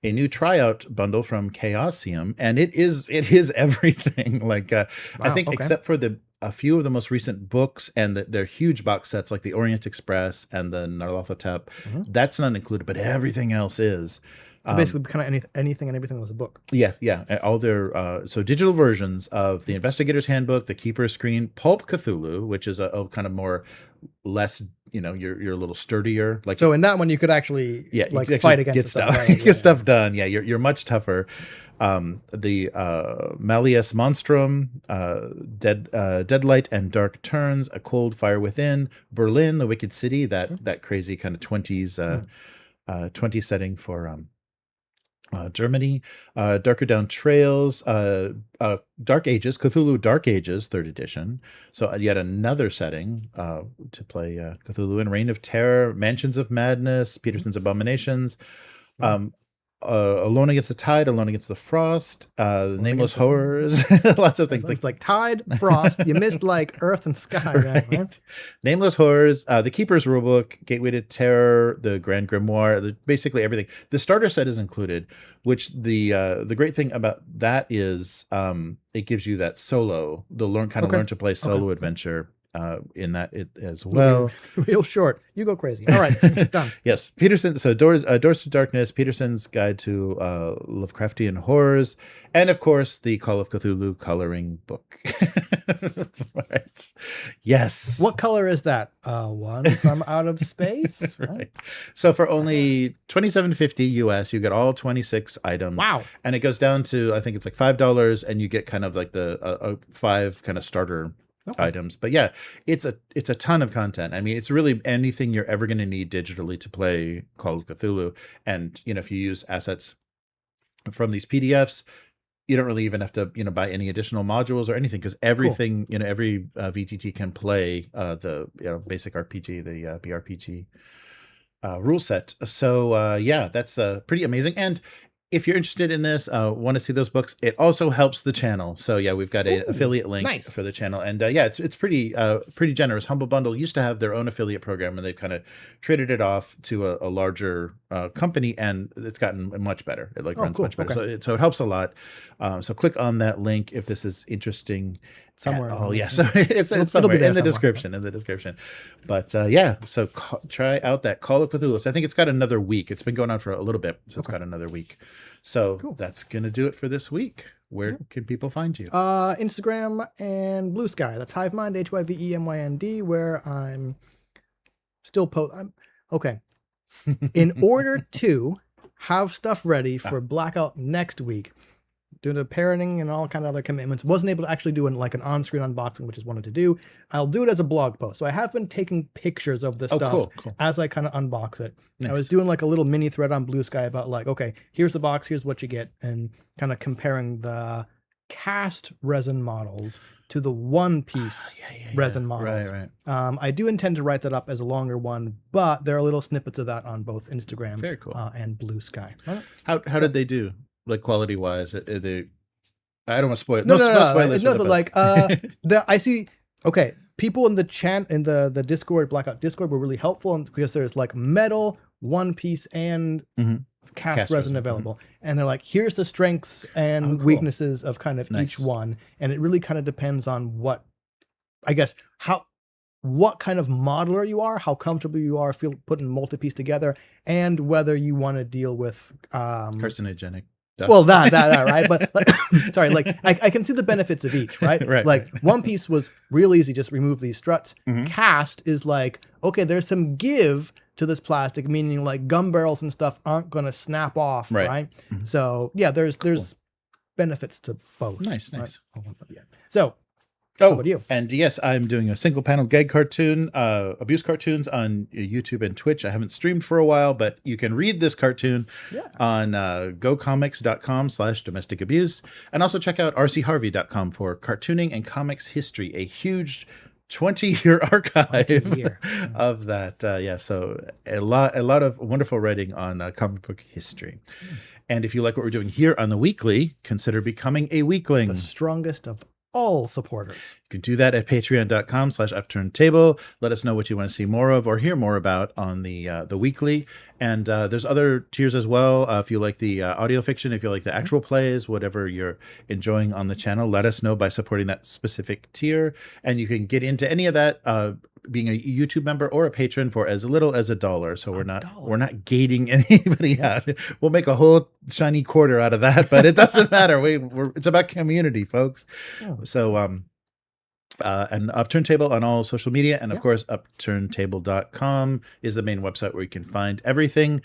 new tryout bundle from Chaosium, and it is everything. Like I think except for a few of the most recent books and their huge box sets like the Orient Express and the Nyarlathotep, that's not included, but everything else is. So basically, kind of anything and everything was a book. Yeah. All their so digital versions of the Investigator's Handbook, the Keeper's Screen, Pulp Cthulhu, which is a kind of more less, you're a little sturdier. Like, so in that one, you could actually fight against get stuff, right? get stuff done. Yeah, you're much tougher. The Malleus Monstrum, Deadlight and Dark Turns, A Cold Fire Within, Berlin, The Wicked City, that crazy kind of 20s 20 setting for Germany, Darker Down Trails, Dark Ages, Cthulhu Dark Ages, 3rd edition. So yet another setting to play Cthulhu in. Reign of Terror, Mansions of Madness, Peterson's Abominations, Alone Against the Tide, Alone Against the Frost, Nameless Horrors, lots of things. Like Tide, Frost, you missed like Earth and Sky, right? Nameless Horrors, The Keeper's Rulebook, Gateway to Terror, the Grand Grimoire, basically everything. The starter set is included, which the great thing about that is it gives you that solo, learn to play solo adventure. in that it as well. Real short. You go crazy. All right, done. Yes, Peterson. So Doors to Darkness, Peterson's Guide to Lovecraftian Horrors, and of course the Call of Cthulhu coloring book. Right. Yes. What color is that? One from Out of Space. Right. So for only $27.50 US, you get all 26 items. Wow. And it goes down to, I think it's like $5, and you get kind of like the 5 kind of starter items. But yeah, it's a ton of content. I mean, it's really anything you're ever going to need digitally to play Call of Cthulhu. And if you use assets from these PDFs, you don't really even have to buy any additional modules or anything, because everything every VTT can play the basic RPG, the BRPG rule set. So yeah, that's pretty amazing. And if you're interested in this, want to see those books, it also helps the channel. So yeah, we've got an affiliate link for the channel, and yeah, it's pretty generous. Humble Bundle used to have their own affiliate program, and they've kind of traded it off to a larger company, and it's gotten much better. It runs much better. Okay. So it helps a lot. So click on that link if this is interesting. Somewhere. Oh yeah, so it's somewhere in the description. In the description, but yeah, so try out that Call of Cthulhu. So I think it's got another week. It's been going on for a little bit, so it's got another week. So that's gonna do it for this week. Where can people find you? Instagram and Blue Sky. That's Hivemind, HYVEMYND, where I'm still okay. In order to have stuff ready for Blackout next week, doing the parenting and all kind of other commitments, wasn't able to actually do an on-screen unboxing, which is wanted to do. I'll do it as a blog post. So I have been taking pictures of this stuff as I kind of unbox it. Nice. I was doing like a little mini thread on Blue Sky about okay, here's the box, here's what you get, and kind of comparing the cast resin models to the one-piece resin models. Right. I do intend to write that up as a longer one, but there are little snippets of that on both Instagram and Blue Sky. How did they do? Like quality wise, I don't want to spoil it. No, spoilers. No, but I see. Okay, people in the Discord, Blackout Discord, were really helpful because there's metal, one piece, and cast resin available, and they're like, here's the strengths and weaknesses of kind of each one, and it really kind of depends on what kind of modeler you are, how comfortable you are putting multi-piece together, and whether you want to deal with carcinogenic. Well, that right, but sorry, I can see the benefits of each, right? Right. One piece was real easy, just remove these struts. Cast is okay, there's some give to this plastic, meaning gum barrels and stuff aren't going to snap off, right? So yeah, there's benefits to both. Nice. So. How about you? And yes, I'm doing a single panel gag cartoon, abuse cartoons on YouTube and Twitch. I haven't streamed for a while, but you can read this cartoon on gocomics.com/domestic abuse. And also check out rcharvey.com for cartooning and comics history, a huge 20-year archive of that. So a lot of wonderful writing on comic book history. And if you like what we're doing here on the weekly, consider becoming a weekling. The strongest of all supporters. You can do that at patreon.com/upturntable. Let us know what you want to see more of or hear more about on the weekly. And there's other tiers as well. If you like the audio fiction, if you like the actual plays, whatever you're enjoying on the channel, let us know by supporting that specific tier. And you can get into any of that being a YouTube member or a patron for as little as $1. So we're not gating anybody out. We'll make a whole shiny quarter out of that, but it doesn't matter. It's about community, folks. So and Upturntable on all social media, and of course upturntable.com is the main website where you can find everything.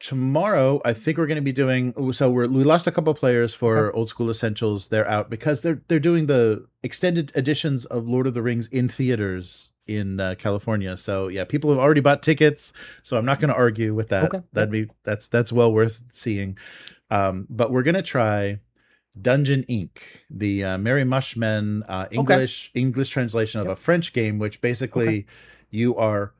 Tomorrow, I think we're going to be doing. So we lost a couple of players for Old School Essentials. They're out because they're doing the extended editions of Lord of the Rings in theaters in California. So yeah, people have already bought tickets. So I'm not going to argue with that. That's well worth seeing. But we're going to try Dungeon Inc., the Merry Mushmen English translation of a French game, which basically you are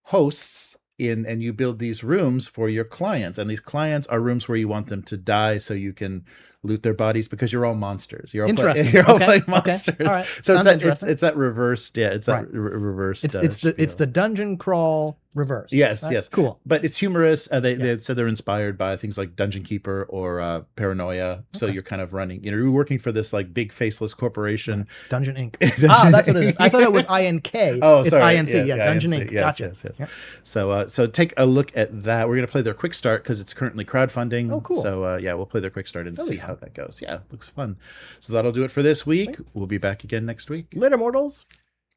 hosts in, and you build these rooms for your clients, and these clients are rooms where you want them to die so you can loot their bodies because you're all monsters. You're all playing monsters. All right. So it's that reversed. Yeah, it's that reversed. It's the dungeon crawl reverse. Yes, right? yes. Cool. But it's humorous. They said they're inspired by things like Dungeon Keeper or Paranoia. So you're kind of running, you're working for this like big faceless corporation. Right. Dungeon Inc. Dungeon that's what it is. I thought it was INK. Oh, it's sorry. INC. Yeah, Dungeon INC. Inc. Yes, Gotcha. yes. Yep. So take a look at that. We're going to play their quick start because it's currently crowdfunding. Oh, cool. So we'll play their quick start and see how that goes. Yeah, looks fun. So that'll do it for this week. We'll be back again next week. Later, mortals.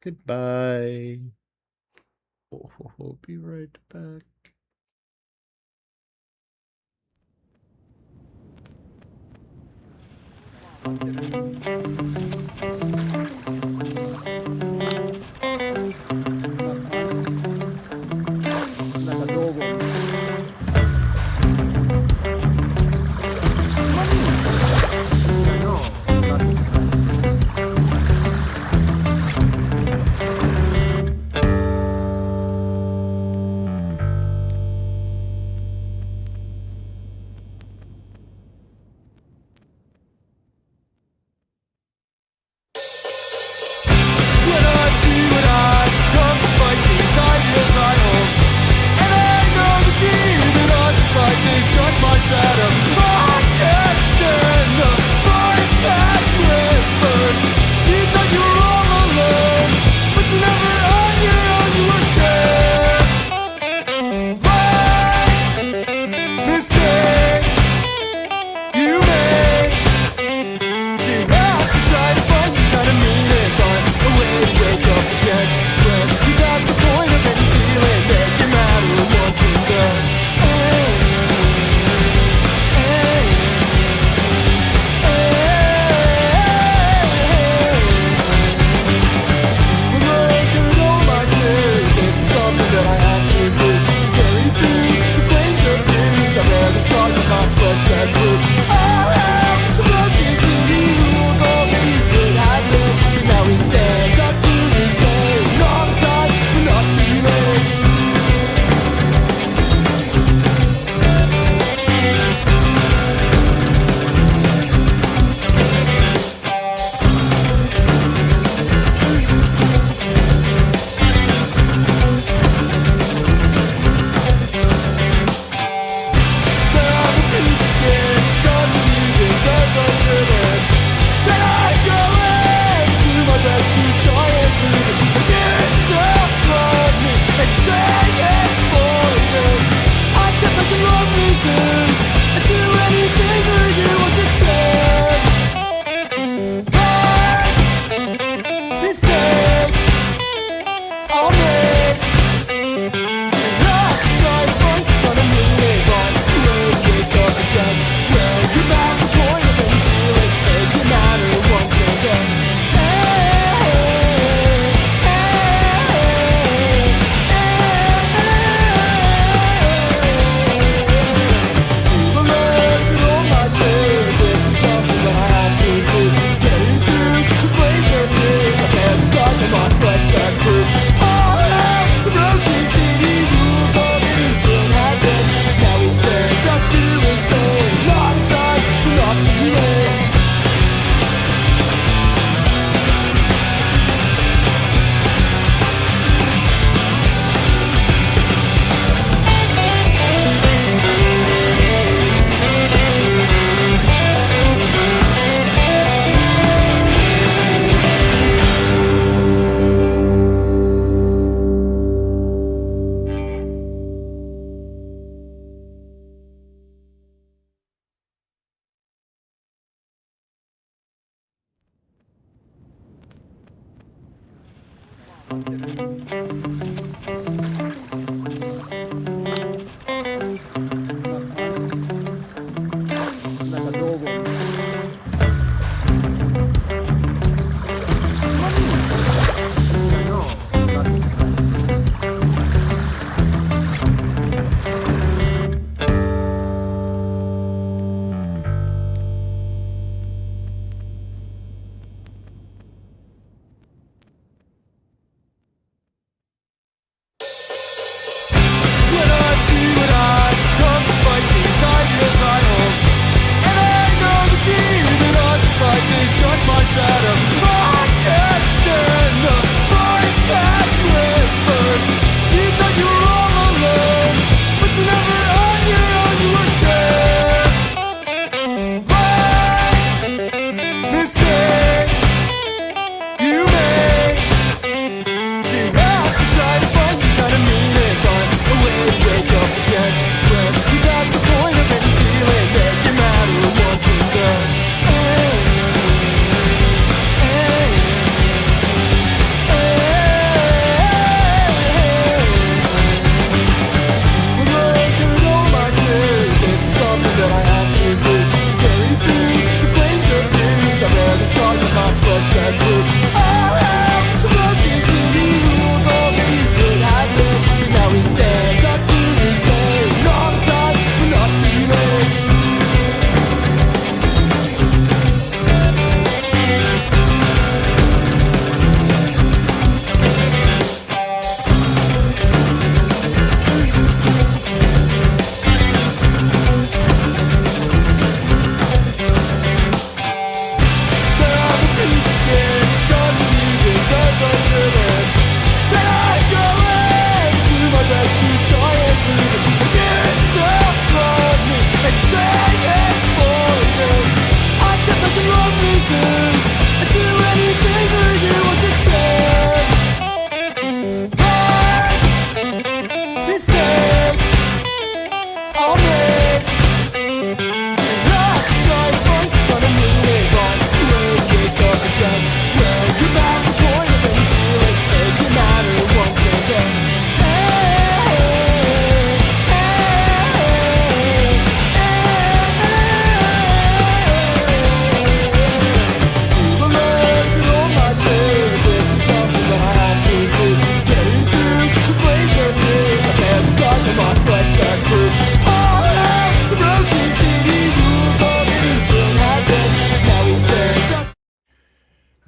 Goodbye. We'll be right back.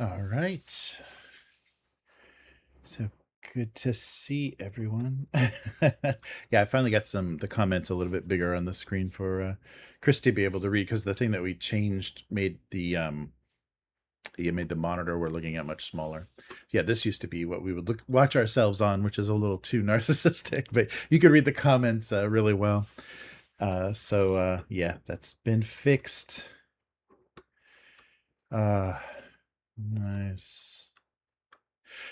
All right. So good to see everyone. Yeah, I finally got the comments a little bit bigger on the screen for Chris to be able to read, because the thing that we changed made the monitor we're looking at much smaller. Yeah, this used to be what we would watch ourselves on, which is a little too narcissistic, but you could read the comments really well. So yeah, that's been fixed. Nice.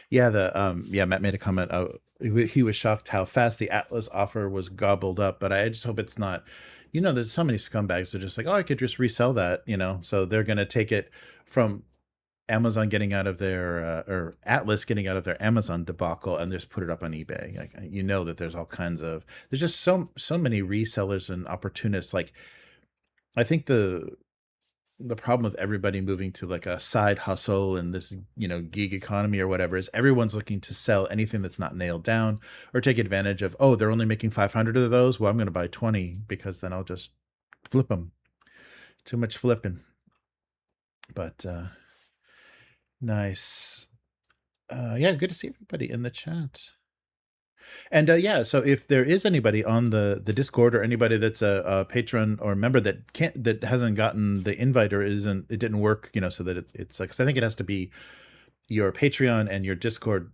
Yeah, Matt made a comment. He was shocked how fast the Atlas offer was gobbled up, but I just hope it's not. There's so many scumbags that are just like, oh, I could just resell that. So they're gonna take it from Amazon getting out of their or Atlas getting out of their Amazon debacle and just put it up on eBay. Like, that there's all kinds of there's just so many resellers and opportunists. Like, I think the problem with everybody moving to like a side hustle and this gig economy or whatever is everyone's looking to sell anything that's not nailed down or take advantage of, oh, they're only making 500 of those, well, I'm going to buy 20 because then I'll just flip them. Too much flipping. But nice. Yeah, good to see everybody in the chat. And yeah, so if there is anybody on the Discord or anybody that's a patron or member that hasn't gotten the invite or it didn't work, so that it's like, 'cause I think it has to be your Patreon and your Discord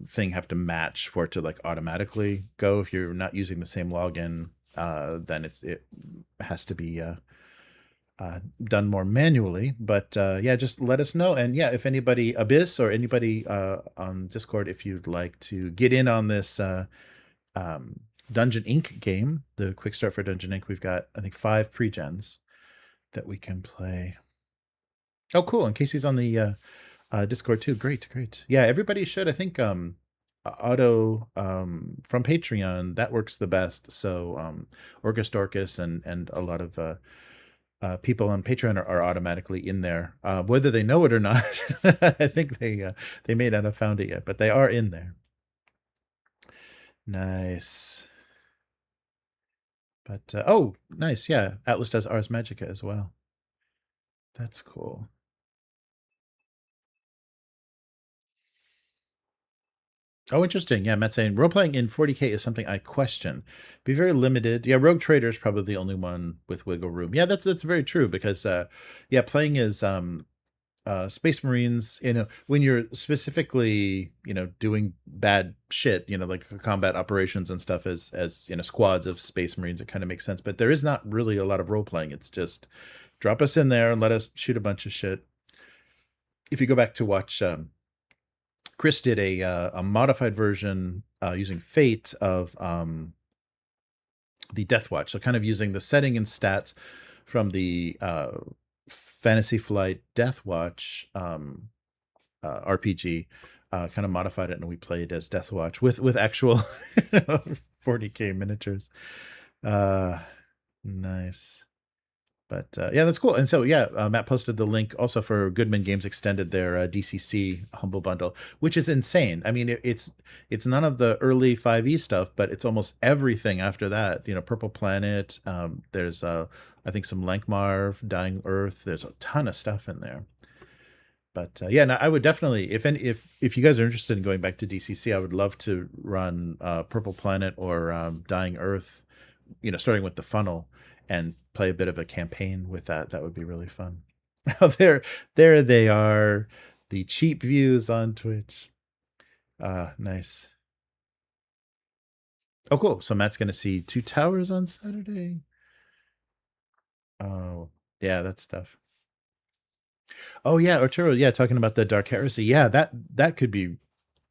thing have to match for it to like automatically go. If you're not using the same login, then it has to be done more manually. But yeah, just let us know. And yeah, if anybody, Abyss or anybody on Discord, if you'd like to get in on this Dungeon Inc. game, the quick start for Dungeon Inc., we've got, I think, 5 pre-gens that we can play. Oh, cool. And Casey's on the Discord too. Great. Yeah, everybody should. I think Otto from Patreon, that works the best. So Orcus Dorcas and a lot of people on Patreon are automatically in there, whether they know it or not. I think they may not have found it yet, but they are in there. Nice. But oh, nice. Yeah, Atlas does Ars Magica as well. That's cool. Oh, interesting. Yeah, Matt's saying role playing in 40K is something I question. Be very limited. Yeah, Rogue Trader is probably the only one with wiggle room. Yeah, that's very true because yeah, playing is Space Marines, when you're specifically, doing bad shit, like combat operations and stuff as squads of Space Marines, it kind of makes sense. But there is not really a lot of role playing. It's just drop us in there and let us shoot a bunch of shit. If you go back to watch, Chris did a modified version using Fate of the Death Watch. So kind of using the setting and stats from the Fantasy Flight Death Watch RPG, kind of modified it, and we played as Death Watch with actual 40K miniatures. Nice. But yeah, that's cool. And so yeah, Matt posted the link also for Goodman Games extended their DCC Humble Bundle, which is insane. I mean, it's none of the early 5e stuff, but it's almost everything after that. Purple Planet. There's I think some Lankmarv, Dying Earth. There's a ton of stuff in there. But yeah, no, I would definitely, if you guys are interested in going back to DCC, I would love to run Purple Planet or Dying Earth, starting with the funnel, and play a bit of a campaign with that. That would be really fun. there they are, the cheap views on Twitch. Nice. Oh, cool. So Matt's gonna see 2 towers on Saturday. Oh, yeah, that stuff. Oh yeah, Arturo, yeah, talking about the Dark Heresy. Yeah, that could be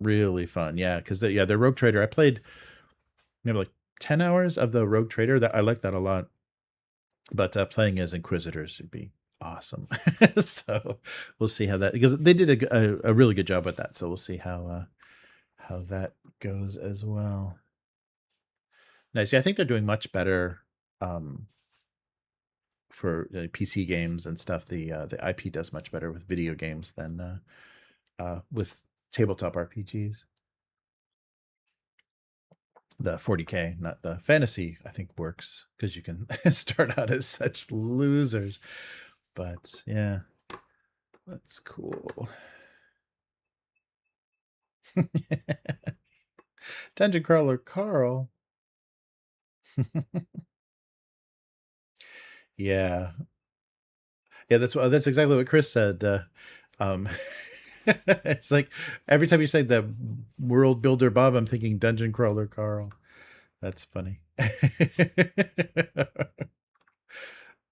really fun. Yeah, because the Rogue Trader, I played maybe like 10 hours of the Rogue Trader. That I like that a lot. But playing as Inquisitors would be awesome. So we'll see how that, because they did a really good job with that. So we'll see how that goes as well. Nice. Yeah, I think they're doing much better for PC games and stuff. The IP does much better with video games than with tabletop RPGs. The 40K, not the fantasy, I think works because you can start out as such losers. But yeah. That's cool. Dungeon Crawler Carl. Yeah. Yeah, that's exactly what Chris said. Um, it's like every time you say the world builder Bob, I'm thinking Dungeon Crawler Carl. That's funny.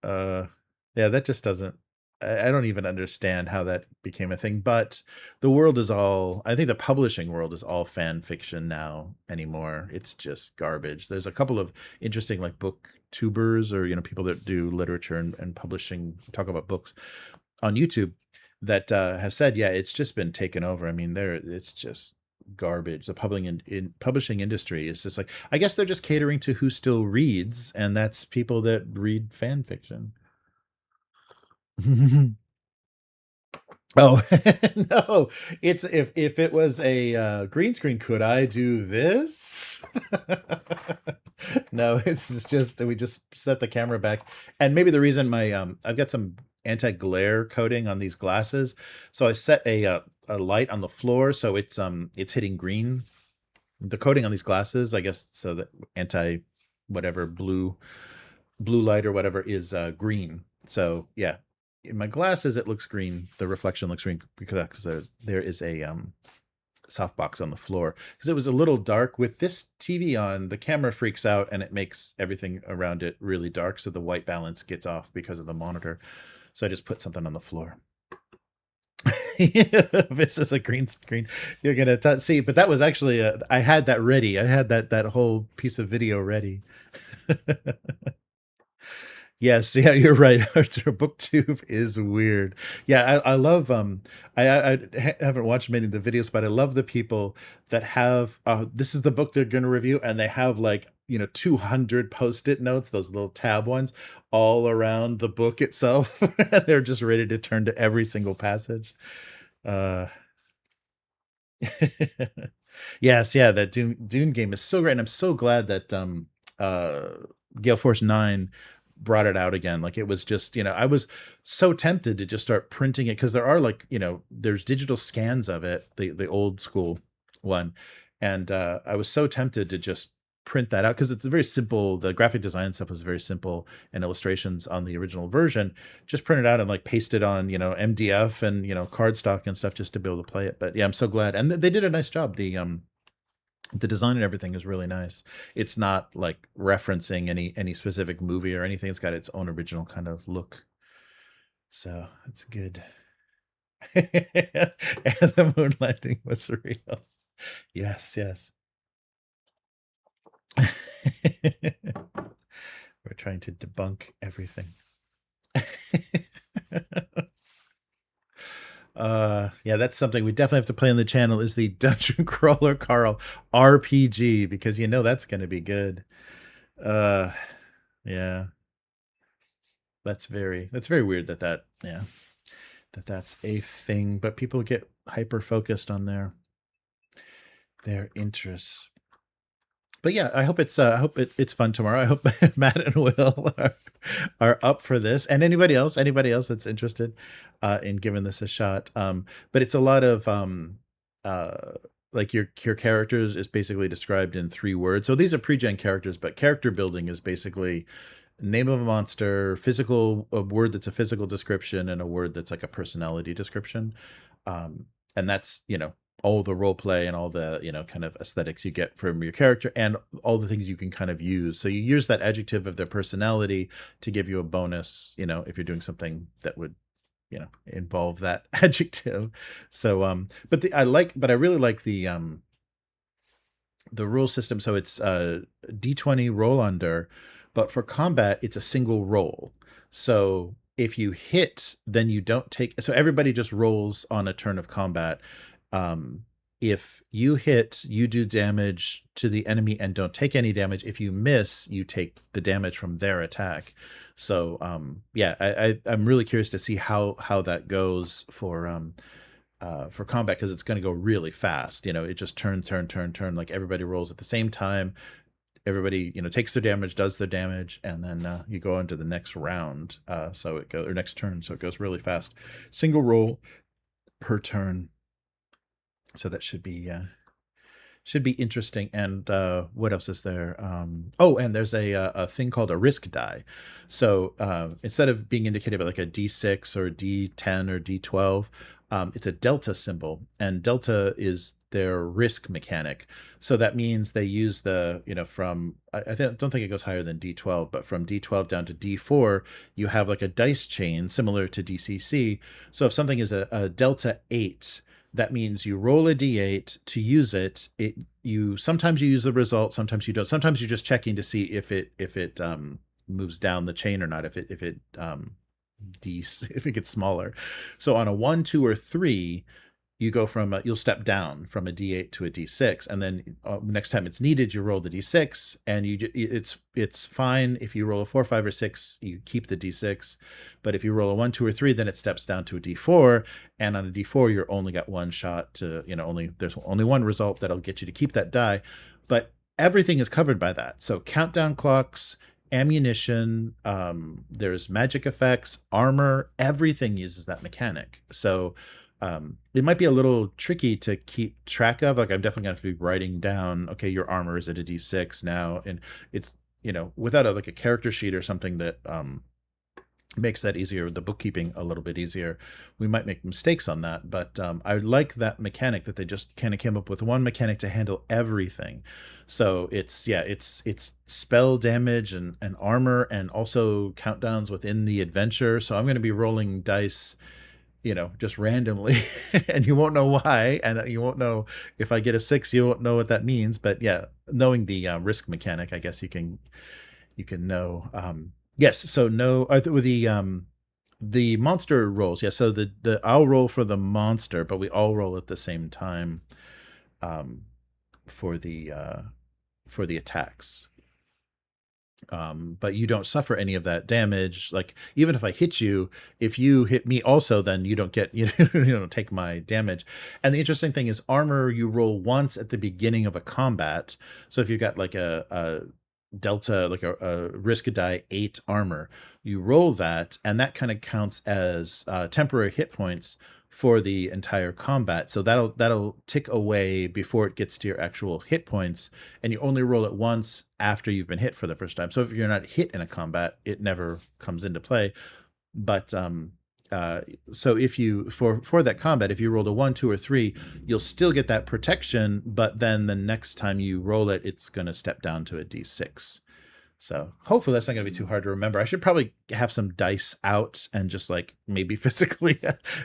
uh, yeah, that just doesn't. I don't even understand how that became a thing. But the world is all. I think the publishing world is all fan fiction now anymore. It's just garbage. There's a couple of interesting like book tubers or people that do literature and publishing talk about books on YouTube that have said, yeah, it's just been taken over. I mean, it's just garbage. The publishing industry is just like, I guess they're just catering to who still reads, and that's people that read fan fiction. Oh no! It's if it was a green screen, could I do this? No, it's just we just set the camera back, and maybe the reason my I've got some anti-glare coating on these glasses, so I set a light on the floor so it's hitting green. The coating on these glasses, I guess, so that anti whatever blue light or whatever is green. So yeah, in my glasses it looks green. The reflection looks green because there is a softbox on the floor. Because it was a little dark with this TV on. The camera freaks out and it makes everything around it really dark. So the white balance gets off because of the monitor. So I just put something on the floor. This is a green screen. You're gonna see, but that was actually I had that ready. I had that whole piece of video ready. Yes, yeah, you're right. Arthur, booktube is weird. Yeah, I love I haven't watched many of the videos, but I love the people that have this is the book they're going to review, and they have like 200 post-it notes, those little tab ones, all around the book itself. They're just ready to turn to every single passage. Uh Yes, yeah, that Dune game is so great, and I'm so glad that uh Gale Force 9 brought it out again. Like it was just, I was so tempted to just start printing it because there are like, there's digital scans of it, the old school one. And I was so tempted to just print that out because it's very simple. The graphic design stuff was very simple and illustrations on the original version. Just print it out and like paste it on, MDF and, cardstock and stuff just to be able to play it. But yeah, I'm so glad. And they did a nice job. The design and everything is really nice. It's not like referencing any specific movie or anything. It's got its own original kind of look. So it's good. And the moon landing was real. Yes, yes. We're trying to debunk everything. Yeah, that's something we definitely have to play on the channel is the Dungeon Crawler Carl RPG, because that's going to be good. Yeah. That's very weird that's a thing, but people get hyper focused on their interests. But yeah, I hope it's it's fun tomorrow. I hope Matt and Will are up for this, and anybody else that's interested in giving this a shot. But it's a lot of like your characters is basically described in 3 words. So these are pre-gen characters, but character building is basically name of a monster, a word that's a physical description, and a word that's like a personality description. And that's all the role play and all the kind of aesthetics you get from your character and all the things you can kind of use. So you use that adjective of their personality to give you a bonus, if you're doing something that would involve that adjective. So but I really like the rule system. So it's D20 roll under, but for combat it's a single roll. So if you hit, then you don't take, so everybody just rolls on a turn of combat. If you hit, you do damage to the enemy and don't take any damage. If you miss, you take the damage from their attack. So yeah, I'm really curious to see how that goes for combat, because it's going to go really fast. It just turn, like everybody rolls at the same time. everybody, takes their damage, does their damage, and then you go into the next round. So it goes, or next turn. So it goes really fast. Single roll per turn. So that should be interesting. And what else is there? And there's a thing called a risk die. So instead of being indicated by like a D6 or D10 or D12, it's a delta symbol, and delta is their risk mechanic. So that means they use the, from, don't think it goes higher than D12, but from D12 down to D4, you have like a dice chain similar to DCC. So if something is a delta 8, that means you roll a d8 to use it. Sometimes you use the result, sometimes you don't. Sometimes you're just checking to see if it moves down the chain or not. If it gets smaller. So on a 1, 2, or 3, you go from you'll step down from a D8 to a D6, and then next time it's needed, you roll the D6, and it's fine if you roll a 4, 5, or 6, you keep the D6, but if you roll a 1, 2, or 3, then it steps down to a D4, and on a D4 you're only got one shot to there's only one result that'll get you to keep that die, but everything is covered by that. So countdown clocks, ammunition, there's magic effects, armor, everything uses that mechanic. So it might be a little tricky to keep track of. Like I'm definitely going to have to be writing down, okay, your armor is at a D6 now. And it's, without a character sheet or something that makes that easier, the bookkeeping a little bit easier, we might make mistakes on that. But I like that mechanic that they just kind of came up with one mechanic to handle everything. So it's spell damage and armor, and also countdowns within the adventure. So I'm going to be rolling dice, just randomly, and you won't know why, and you won't know if I get a 6, you won't know what that means. But yeah, knowing the risk mechanic, I guess you can know. Yes, so no, with the monster rolls. Yeah, so the I'll roll for the monster, but we all roll at the same time for the attacks. But you don't suffer any of that damage. Like even if I hit you, if you hit me also, then you don't get you don't take my damage. And the interesting thing is armor, you roll once at the beginning of a combat. So if you've got like a delta, like a risk die 8 armor, you roll that, and that kind of counts as temporary hit points for the entire combat. So that'll tick away before it gets to your actual hit points, and you only roll it once after you've been hit for the first time. So if you're not hit in a combat, it never comes into play. But so if you for that combat, if you rolled a 1, 2, or 3, you'll still get that protection, but then the next time you roll it, it's going to step down to a D6. So hopefully that's not going to be too hard to remember. I should probably have some dice out and just like maybe physically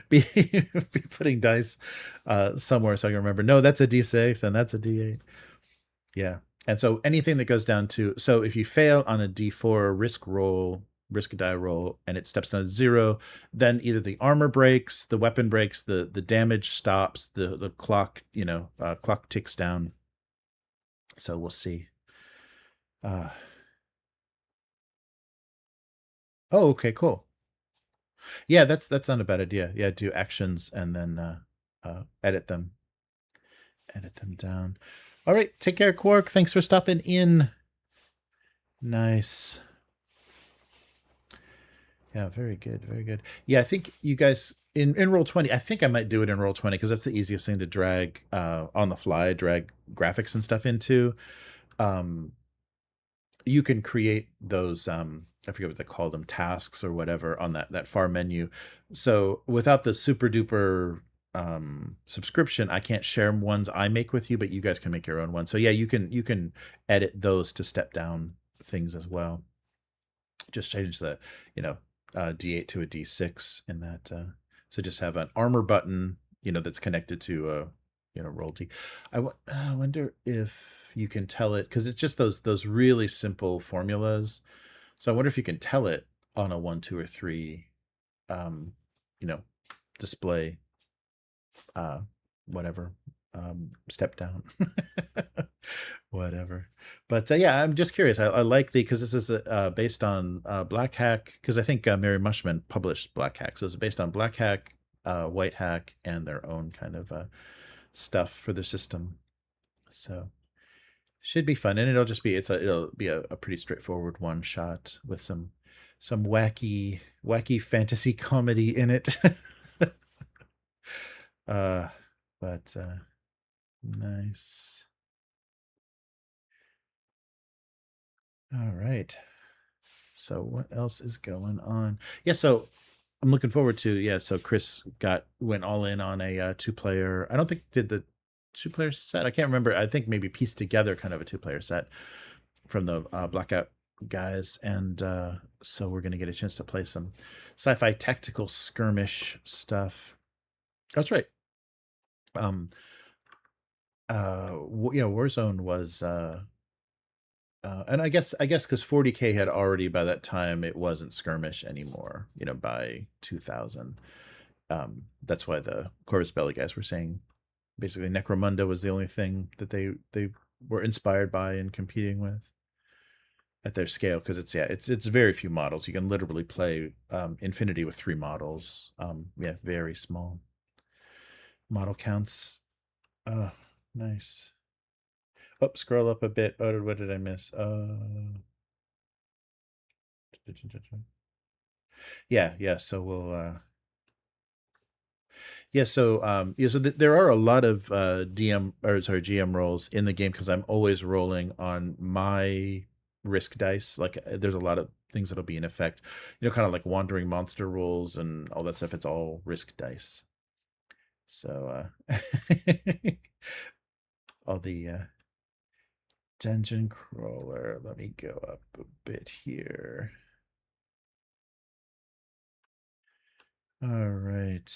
be putting dice somewhere so I can remember, no, that's a D6 and that's a D8. Yeah. And so anything that goes down to, so if you fail on a D4 risk die roll, and it steps down to 0, then either the armor breaks, the weapon breaks, the damage stops, the clock, clock ticks down. So we'll see. Oh, okay, cool. Yeah, that's not a bad idea. Yeah, do actions and then edit them down. All right, take care, Quark. Thanks for stopping in. Nice. Yeah, very good, very good. Yeah, I think you guys in Roll20, I think I might do it in Roll20 because that's the easiest thing to drag on the fly, drag graphics and stuff into. You can create those I forget what they call them, tasks or whatever on that far menu. So without the super duper subscription, I can't share ones I make with you, but you guys can make your own one. So yeah, you can edit those to step down things as well. Just change the D8 to a D6 in that. So just have an armor button, that's connected to roll D. I wonder if you can tell it, because it's just those really simple formulas. So I wonder if you can tell it on a 1, 2, or 3, display, whatever, step down, whatever. But yeah, I'm just curious. I like because this is based on Black Hack, because I think Mary Mushman published Black Hack, so it's based on Black Hack, White Hack, and their own kind of stuff for the system. So Should be fun, and it'll be a pretty straightforward one shot with some wacky fantasy comedy in it. uh, but nice. All right. So what else is going on? Yeah, so I'm looking forward to So Chris went all in on a 2-player. I don't think did the 2-player set. I can't remember. I think maybe pieced together kind of a 2-player set from the Blackout guys, and so we're gonna get a chance to play some sci-fi tactical skirmish stuff. That's right. Warzone was and I guess because 40K had already by that time, it wasn't skirmish anymore, by 2000. That's why the Corvus Belli guys were saying basically Necromunda was the only thing that they were inspired by and competing with at their scale, because it's very few models. You can literally play Infinity with 3 models. Very small model counts. Nice. Oh, scroll up a bit. Oh, what did I miss? Yeah. So we'll so there are a lot of GM roles in the game, because I'm always rolling on my risk dice. Like there's a lot of things that'll be in effect, kind of like wandering monster rolls and all that stuff. It's all risk dice. So all the dungeon crawler. Let me go up a bit here. All right.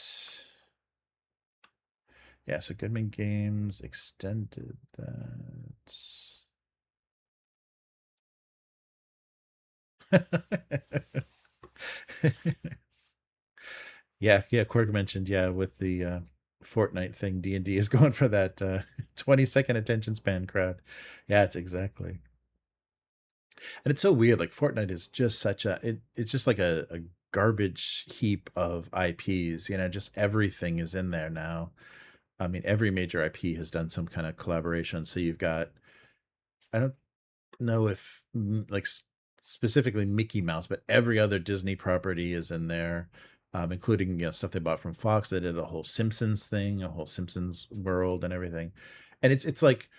Yeah, so Goodman Games extended that. Yeah, Quirk mentioned, with the Fortnite thing, D&D is going for that 20-second attention span crowd. Yeah, it's exactly. And it's so weird. Like Fortnite is just it's just like a garbage heap of IPs. Just everything is in there now. I mean, every major IP has done some kind of collaboration. So you've got, I don't know if like specifically Mickey Mouse, but every other Disney property is in there, including stuff they bought from Fox. They did a whole Simpsons thing, a whole Simpsons world, and everything. And it's like,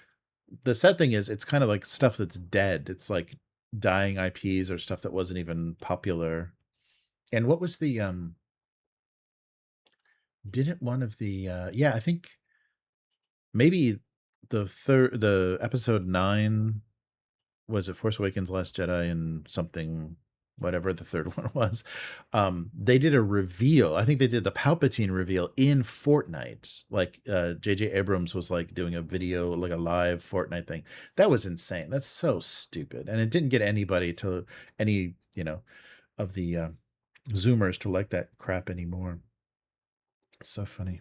the sad thing is, it's kind of like stuff that's dead. It's like dying IPs or stuff that wasn't even popular. And what was the didn't one of the I think maybe the episode 9, was it Force Awakens, Last Jedi, and something, whatever the third one was. They did a reveal. I think they did the Palpatine reveal in Fortnite. Like J.J. Abrams was like doing a video, like a live Fortnite thing. That was insane. That's so stupid, and it didn't get anybody to any of the Zoomers to like that crap anymore. So funny.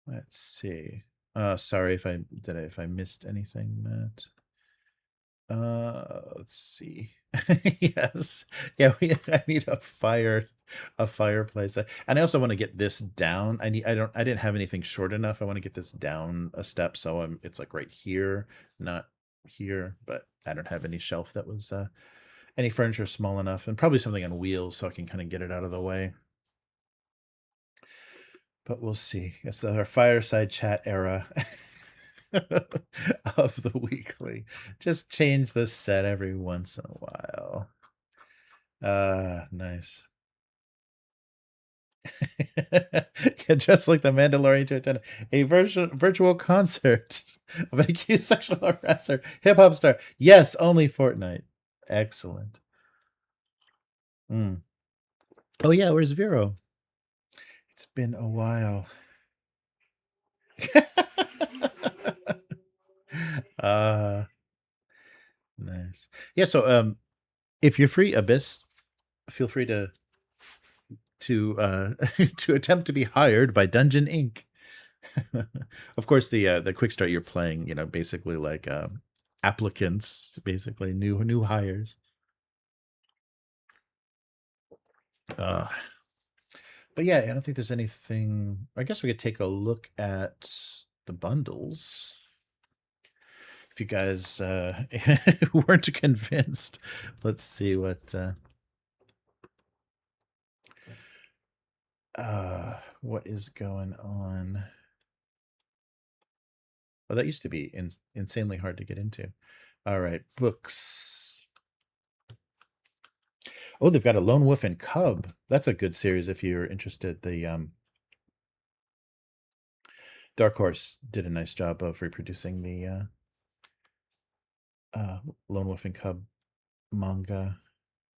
Let's see. Sorry if I missed anything, Matt. Let's see. Yes. Yeah, I need a fireplace. And I also want to get this down. I didn't have anything short enough. I want to get this down a step, so it's like right here, not here, but I don't have any shelf that was any furniture small enough, and probably something on wheels so I can kind of get it out of the way. But we'll see. It's our fireside chat era of the weekly. Just change the set every once in a while. Nice. Yeah, just like the Mandalorian to attend a virtual concert of an accused sexual harasser, hip hop star. Yes, only Fortnite. Excellent. Oh yeah, where's Vero? It's been a while. Nice. Yeah, so if you're free, Abyss, feel free to to attempt to be hired by Dungeon Inc. Of course, the quick start you're playing, basically like applicants, basically new hires. But yeah, I don't think there's anything. I guess we could take a look at the bundles. If you guys weren't convinced, let's see what is going on. Oh, that used to be insanely hard to get into. All right, books. Oh, they've got a Lone Wolf and Cub. That's a good series if you're interested. The Dark Horse did a nice job of reproducing the Lone Wolf and Cub manga.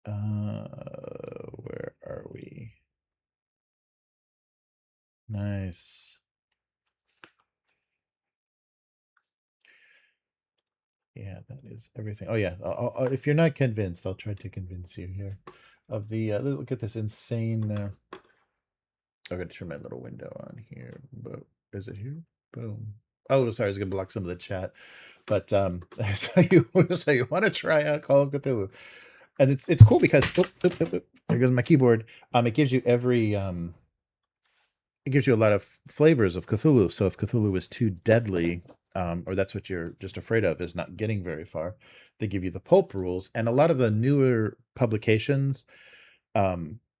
Where are we? Nice. Yeah, that is everything. Oh yeah, if you're not convinced, I'll try to convince you here. Of the look at this insane. I'm gonna turn my little window on here. But is it here? Boom. Oh, sorry, I was gonna block some of the chat. But so you want to try out Call of Cthulhu, and it's cool because there goes my keyboard. It gives you it gives you a lot of flavors of Cthulhu. So if Cthulhu is too deadly, or that's what you're just afraid of, is not getting very far, they give you the pulp rules. And a lot of the newer publications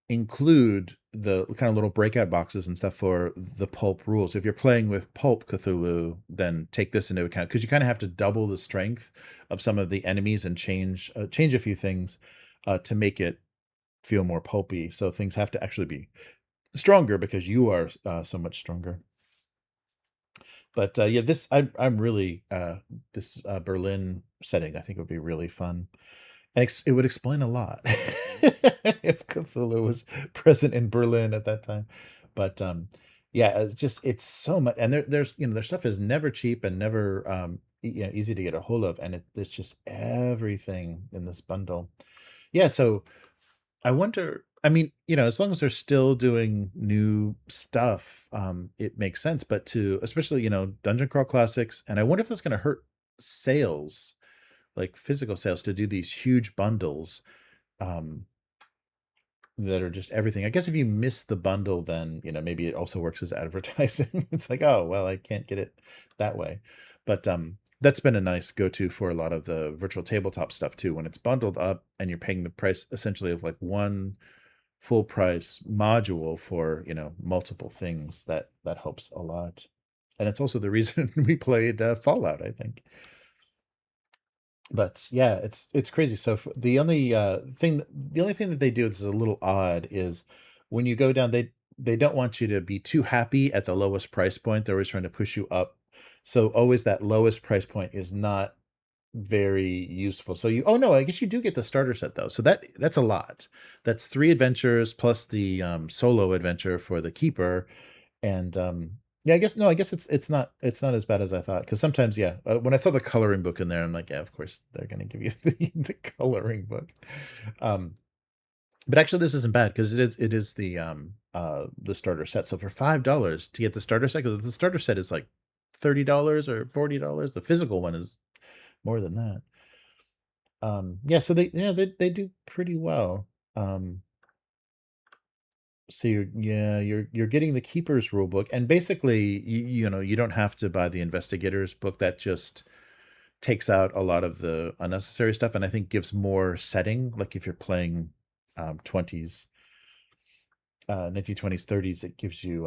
include the kind of little breakout boxes and stuff for the pulp rules. If you're playing with pulp Cthulhu, then take this into account, because you kind of have to double the strength of some of the enemies and change a few things to make it feel more pulpy. So things have to actually be stronger because you are so much stronger. But yeah, this I'm really this Berlin setting I think would be really fun. And it would explain a lot if Cthulhu was present in Berlin at that time. But yeah, it's so much, and there's their stuff is never cheap and never easy to get a hold of, and there's just everything in this bundle. Yeah, so I wonder, I mean, as long as they're still doing new stuff, it makes sense. But to, especially, Dungeon Crawl Classics, and I wonder if that's going to hurt sales, like physical sales, to do these huge bundles um, that are just everything. I guess if you miss the bundle, then, maybe it also works as advertising. It's like, oh, well, I can't get it that way. But that's been a nice go-to for a lot of the virtual tabletop stuff too. When it's bundled up and you're paying the price essentially of like one full price module for multiple things, that helps a lot. And it's also the reason we played Fallout, I think. But yeah, it's crazy. So the only thing that they do that's a little odd is when you go down, they don't want you to be too happy at the lowest price point. They're always trying to push you up, so always that lowest price point is not very useful. So oh no, I guess you do get the starter set though. So that's a lot. That's 3 adventures plus the solo adventure for the keeper. And yeah, I guess no, I guess it's not as bad as I thought, because sometimes, yeah, when I saw the coloring book in there, I'm like, yeah, of course they're going to give you the coloring book. But actually this isn't bad, because it is the starter set. So for $5 to get the starter set, because the starter set is like $30 or $40, the physical one is more than that. Yeah, so they do pretty well. So you're getting the keeper's rule book, and basically you don't have to buy the investigator's book. That just takes out a lot of the unnecessary stuff, and I think gives more setting. Like if you're playing 20s, 1920s, 30s, it gives you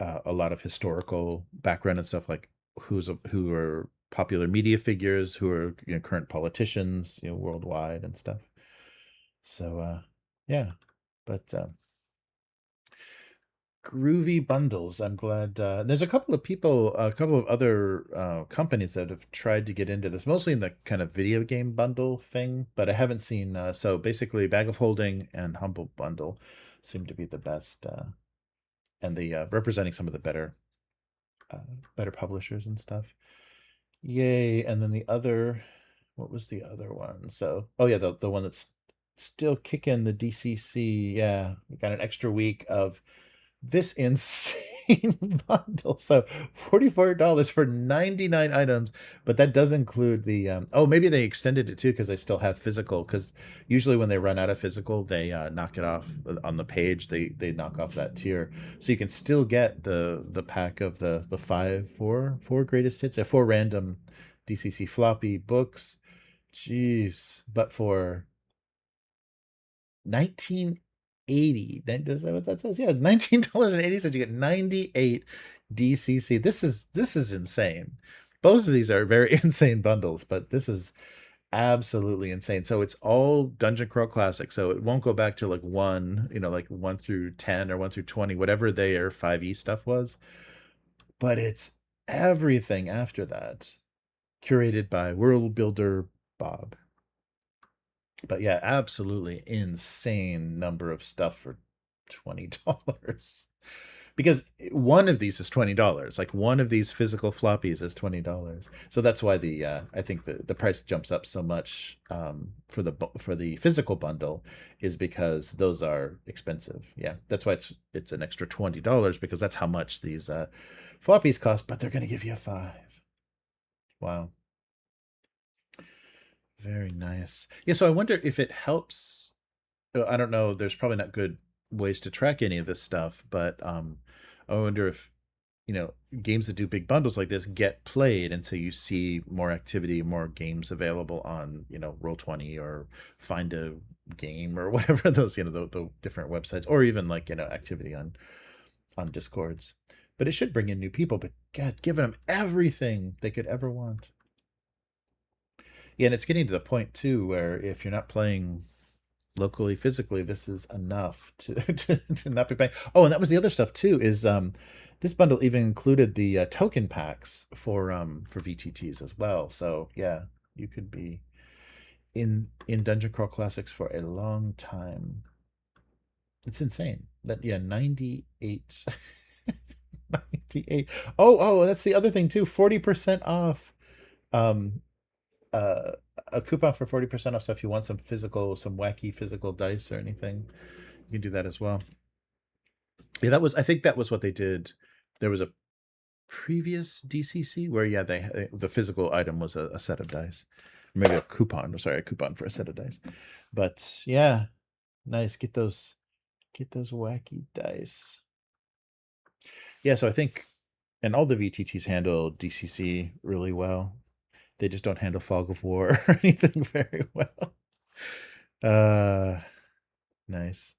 a lot of historical background and stuff, like who are popular media figures, who are current politicians worldwide and stuff. So yeah, but groovy bundles. I'm glad there's a couple of people, a couple of other companies that have tried to get into this, mostly in the kind of video game bundle thing, but I haven't seen so basically Bag of Holding and Humble Bundle seem to be the best, and the representing some of the better publishers and stuff. Yay. And then the other, what was the other one? So oh yeah, the one that's still kicking, the DCC. Yeah, we got an extra week of this insane bundle. So $44 for 99 items, but that does include the oh, maybe they extended it too because they still have physical, because usually when they run out of physical, they knock it off on the page. They knock off that tier. So you can still get the pack of the four greatest hits, four random DCC floppy books. Jeez, but for 1980. Is that what that says? Yeah, $19.80. You get 98 DCC. This is insane. Both of these are very insane bundles, but this is absolutely insane. So it's all Dungeon Crawl Classic. So it won't go back to like one, like 1 through 10 or 1 through 20, whatever their 5e stuff was. But it's everything after that, curated by World Builder Bob. But yeah, absolutely insane number of stuff for $20. Because one of these is $20. Like one of these physical floppies is $20. So that's why I think the price jumps up so much for the physical bundle, is because those are expensive. Yeah, that's why it's an extra $20, because that's how much these floppies cost. But they're going to give you a 5. Wow. Very nice. Yeah, so I wonder if it helps. I don't know. There's probably not good ways to track any of this stuff, but I wonder if games that do big bundles like this get played, and so you see more activity, more games available on Roll20 or Find a Game or whatever those the different websites, or even like activity on Discords. But it should bring in new people. But God, giving them everything they could ever want. Yeah, and it's getting to the point too where if you're not playing locally physically, this is enough to not be paying. Oh, and that was the other stuff too, is this bundle even included the token packs for VTTs as well. So yeah, you could be in Dungeon Crawl Classics for a long time. It's insane. That 98 98. Oh, that's the other thing too. 40% off. Um uh, a coupon for 40% off. So if you want some wacky physical dice or anything, you can do that as well. Yeah, I think that was what they did. There was a previous DCC where the physical item was a set of dice, maybe a coupon. Sorry, a coupon for a set of dice. But yeah, nice. Get those wacky dice. Yeah, so I think, and all the VTTs handle DCC really well. They just don't handle Fog of War or anything very well. Nice.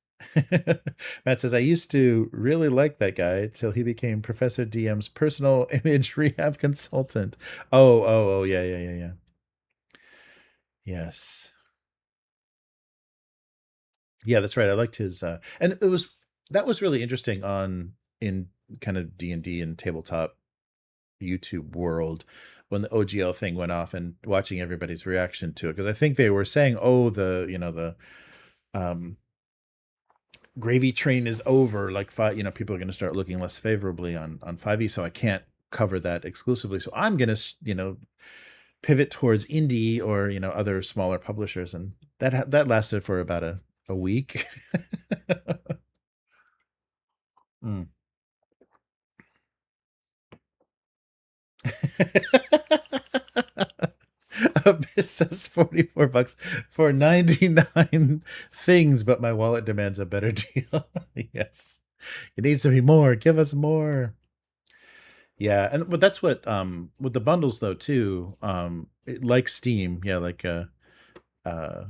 Matt says, I used to really like that guy till he became Professor DM's personal image rehab consultant. Oh, yeah. Yes. Yeah, that's right. I liked his and that was really interesting in kind of D&D and tabletop YouTube world, when the OGL thing went off, and watching everybody's reaction to it, because I think they were saying, oh, the gravy train is over, like people are going to start looking less favorably on 5e, so I can't cover that exclusively, so I'm going to pivot towards indie or other smaller publishers, and that lasted for about a week. Mm. Abyss says $44 for 99 things, but my wallet demands a better deal. Yes, it needs to be more. Give us more. Yeah, but that's what with the bundles though too. Like Steam, yeah, uh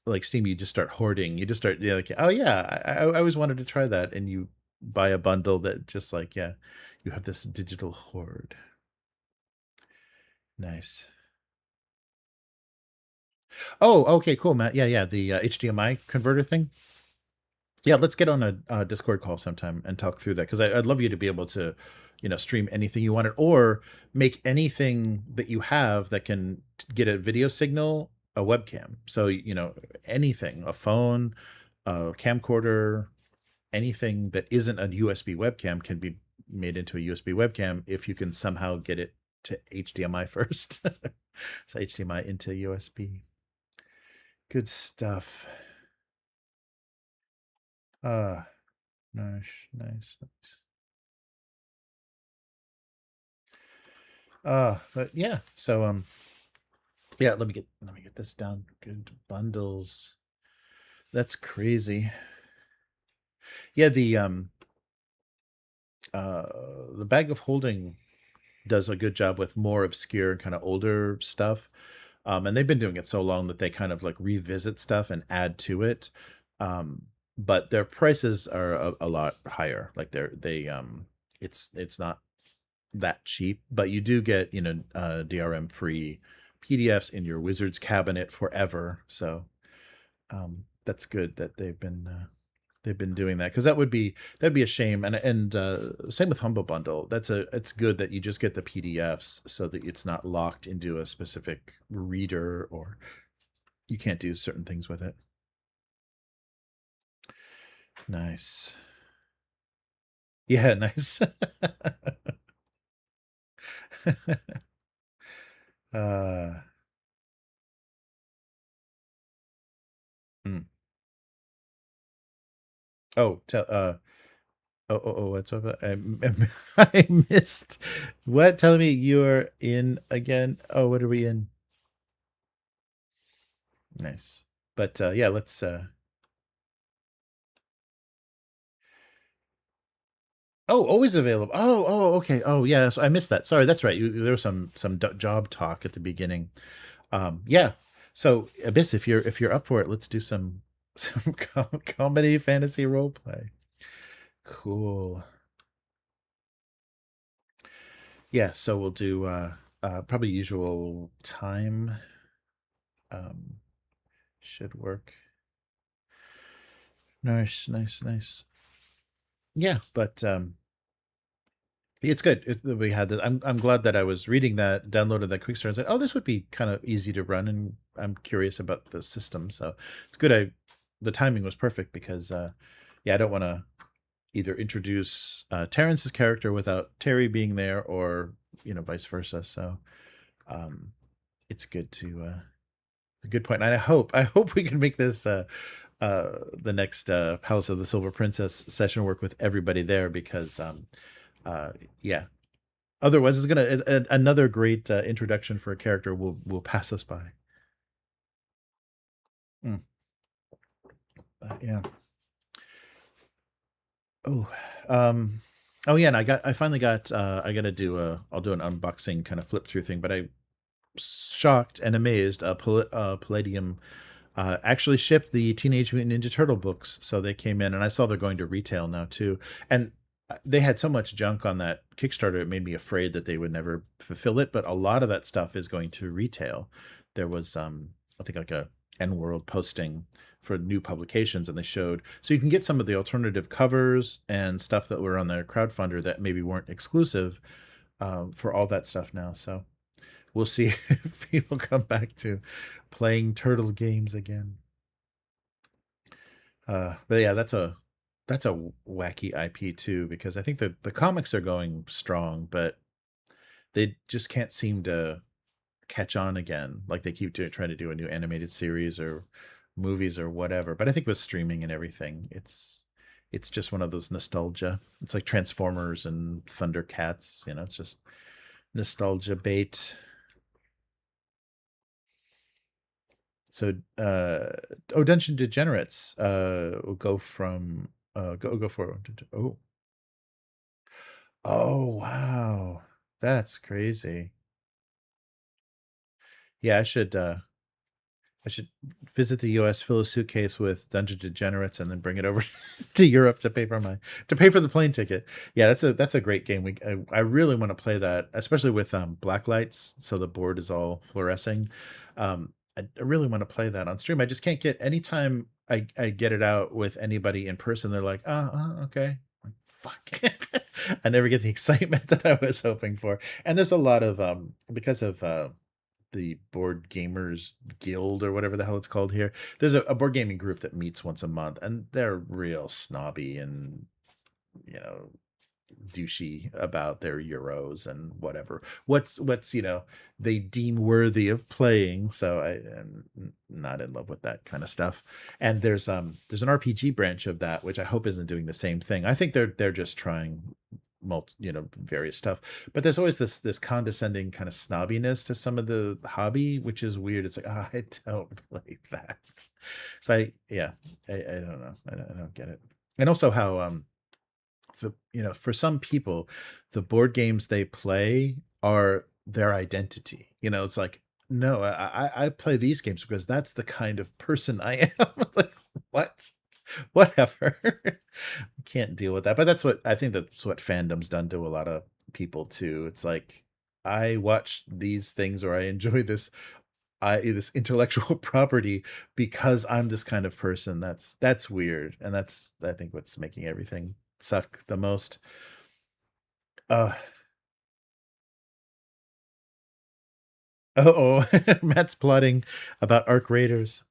like Steam, you just start hoarding. You just start like, oh yeah, I always wanted to try that, and you buy a bundle that just like, yeah, you have this digital hoard. Nice. Oh, okay, cool, Matt. Yeah. The HDMI converter thing. Yeah, let's get on a Discord call sometime and talk through that, because I'd love you to be able to, stream anything you wanted, or make anything that you have that can get a video signal a webcam. So, anything, a phone, a camcorder, anything that isn't a USB webcam can be made into a USB webcam if you can somehow get it to HDMI first. So HDMI into USB. Good stuff. Nice, nice, nice. But yeah. So yeah. Let me get this down. Good bundles. That's crazy. Yeah. The bag of holding does a good job with more obscure kind of older stuff. And they've been doing it so long that they kind of like revisit stuff and add to it. Um, but their prices are a lot higher. Like it's not that cheap, but you do get, DRM free PDFs in your wizard's cabinet forever. So that's good that they've been doing that, because that'd be a shame. And same with Humble Bundle. It's good that you just get the PDFs so that it's not locked into a specific reader, or you can't do certain things with it. Nice. Yeah, nice. uh hmm. Oh, what's up? I missed. What? Tell me you're in again. Oh, what are we in? Nice. But yeah, let's Oh, always available. Okay. Oh, yeah. So I missed that. Sorry, that's right. There was some job talk at the beginning. Yeah. So Abyss, if you're up for it, let's do some some comedy fantasy role play. Cool. Yeah. So we'll do probably usual time. Um, should work. Nice, nice, nice. Yeah, but it's good. We had this. I'm glad that I was reading that, downloaded that quick start, and said, "Oh, this would be kind of easy to run." And I'm curious about the system, so it's good. The timing was perfect because, yeah, I don't want to either introduce Terrence's character without Terry being there, or vice versa. So, um, it's good to a good point. And I hope we can make this the next Palace of the Silver Princess session work with everybody there, because yeah, otherwise it's gonna another great introduction for a character will pass us by. Mm. Yeah. Oh, um, oh yeah, and I finally got I gotta I'll do an unboxing kind of flip through thing, but I shocked and amazed. Palladium actually shipped the Teenage Mutant Ninja Turtle books, so they came in, and I saw they're going to retail now too. And they had so much junk on that Kickstarter, it made me afraid that they would never fulfill it. But a lot of that stuff is going to retail. There was, I think, like a N World posting for new publications, and they showed, so you can get some of the alternative covers and stuff that were on their crowdfunder that maybe weren't exclusive for all that stuff now. So we'll see if people come back to playing turtle games again. But yeah, that's a wacky IP too, because I think that the comics are going strong, but they just can't seem to catch on again. Like they keep trying to do a new animated series or movies or whatever. But I think with streaming and everything, it's just one of those nostalgia. It's like Transformers and Thundercats. It's just nostalgia bait. So, Dungeon Degenerates will go from go for it. Oh, wow, that's crazy. Yeah, I should visit the U.S., fill a suitcase with Dungeon Degenerates, and then bring it over to Europe to pay for the plane ticket. Yeah, that's a great game. I really want to play that, especially with black lights, so the board is all fluorescing. I really want to play that on stream. I just can't get, anytime I get it out with anybody in person, they're like, okay. Like, fuck. I never get the excitement that I was hoping for. And there's a lot of because of the Board Gamers Guild, or whatever the hell it's called here. There's a board gaming group that meets once a month, and they're real snobby and, you know, douchey about their euros and what's they deem worthy of playing. So I am not in love with that kind of stuff. And there's an RPG branch of that which I hope isn't doing the same thing. I think they're just trying various stuff, but there's always this condescending kind of snobbiness to some of the hobby, which is weird. It's like, oh, I don't play that. So I don't know. I don't get it. And also how for some people the board games they play are their identity. It's like, no, I play these games because that's the kind of person I am. It's like, what? Whatever. Can't deal with that. But I think that's what fandom's done to a lot of people too. It's like, I watch these things, or I enjoy this intellectual property because I'm this kind of person. That's weird, and that's, I think, what's making everything suck the most. Uh oh, Matt's plotting about Arc Raiders.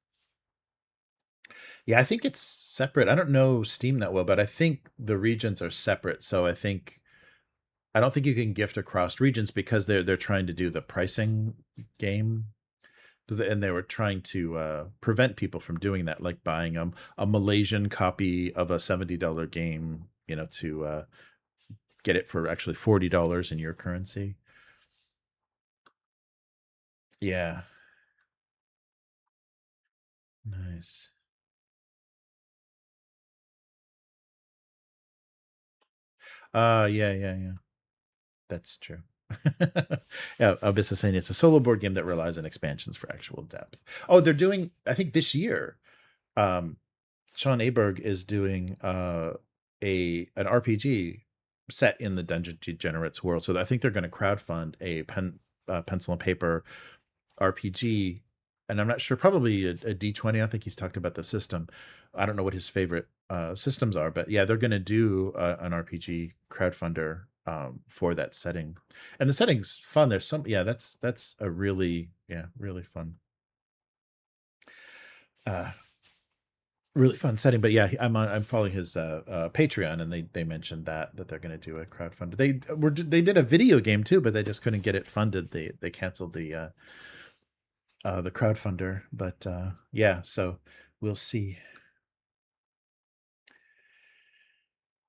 Yeah, I think it's separate. I don't know Steam that well, but I think the regions are separate. So I don't think you can gift across regions because they're trying to do the pricing game. And they were trying to prevent people from doing that, like buying a Malaysian copy of a $70 game, to get it for actually $40 in your currency. Yeah. Nice. Yeah. That's true. Yeah, Abyss is saying it's a solo board game that relies on expansions for actual depth. Oh, they're doing, I think this year, um, Sean Aberg is doing an RPG set in the Dungeon Degenerates world. So I think they're going to crowdfund a pencil and paper RPG, and I'm not sure, probably a D20. I think he's talked about the system. I don't know what his favorite systems are, but yeah, they're going to do an RPG crowdfunder for that setting, and the setting's fun. There's that's a really fun, uh, really fun setting. But yeah, I'm following his Patreon, and they mentioned that they're going to do a crowdfunder. They did a video game too, but they just couldn't get it funded. They canceled the crowdfunder. But yeah, so we'll see.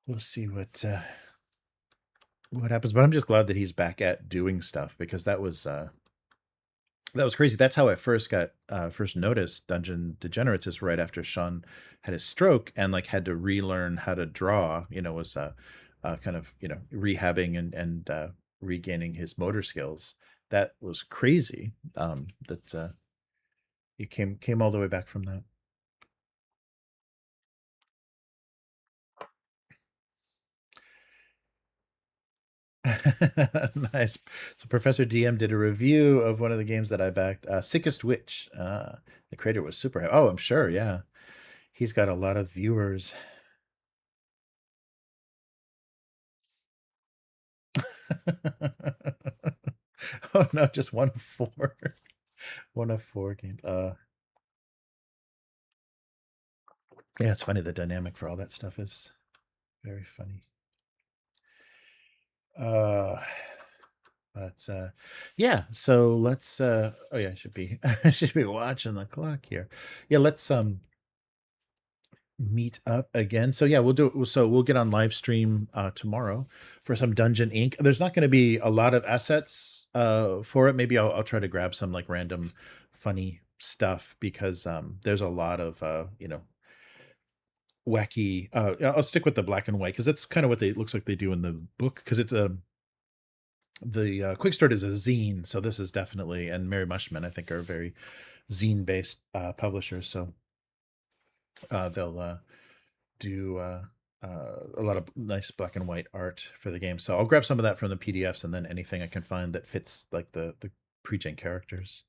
We'll see what happens. But I'm just glad that he's back at doing stuff, because that was crazy. That's how I first noticed Dungeon Degenerates, is right after Sean had his stroke and like had to relearn how to draw. Was kind of rehabbing and regaining his motor skills. That was crazy. That he came all the way back from that. Nice. So Professor DM did a review of one of the games that I backed, Sickest Witch. The creator was super happy. Oh, I'm sure. Yeah, he's got a lot of viewers. Oh no, just 1 of 4. 1 of 4 games. Yeah, it's funny. The dynamic for all that stuff is very funny. But yeah, so let's oh yeah, I should be I should be watching the clock here. Yeah, let's meet up again. So yeah, we'll get on live stream tomorrow for some Dungeon Inc. There's not going to be a lot of assets for it. Maybe I'll try to grab some like random funny stuff, because there's a lot of wacky I'll stick with the black and white, because that's kind of what it looks like they do in the book, because it's the Quick Start is a zine, so this is definitely, and Mary Mushman I think are very zine based publishers, so they'll do a lot of nice black and white art for the game. So I'll grab some of that from the PDFs, and then anything I can find that fits like the pre-gen characters.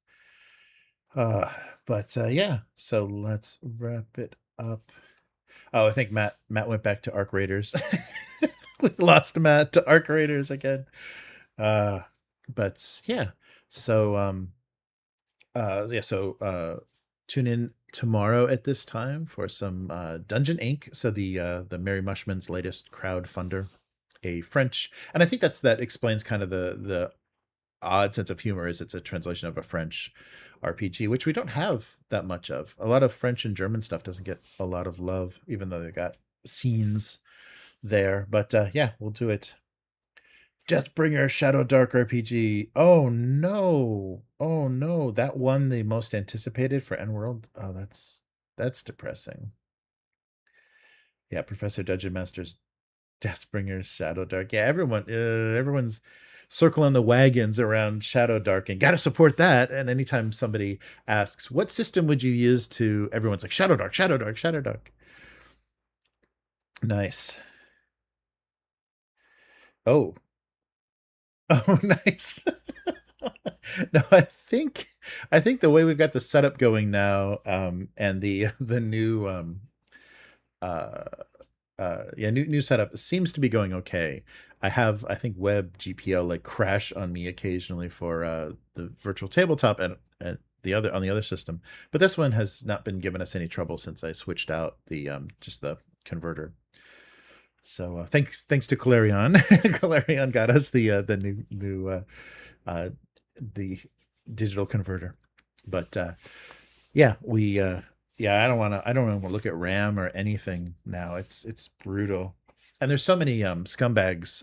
But yeah, so let's wrap it up. Oh, I think Matt went back to Arc Raiders. We lost Matt to Arc Raiders again. But yeah, so tune in tomorrow at this time for some Dungeon Inc. So the Mary Mushman's latest crowdfunder. a French, and I think that explains kind of the odd sense of humor. Is it's a translation of a French RPG, which we don't have that much of. A lot of French and German stuff doesn't get a lot of love, even though they got scenes there. But yeah, we'll do it. Deathbringer Shadow Dark RPG. Oh no. Oh no. That won the most anticipated for Endworld. Oh, that's depressing. Yeah, Professor Dungeon Master's Deathbringer Shadow Dark. Yeah, everyone's circling the wagons around Shadow Dark, and gotta support that. And anytime somebody asks, what system would you use to, everyone's like, Shadow Dark, Shadow Dark, Shadow Dark. Nice. Oh. Oh, nice. No, I think the way we've got the setup going now, and the new new setup seems to be going okay. I think web GPL like crash on me occasionally for the virtual tabletop and the other system, but this one has not been giving us any trouble since I switched out the just the converter. So thanks to Clarion. Clarion got us the new the digital converter. But yeah, we I don't want to look at RAM or anything now. It's brutal. And there's so many scumbags.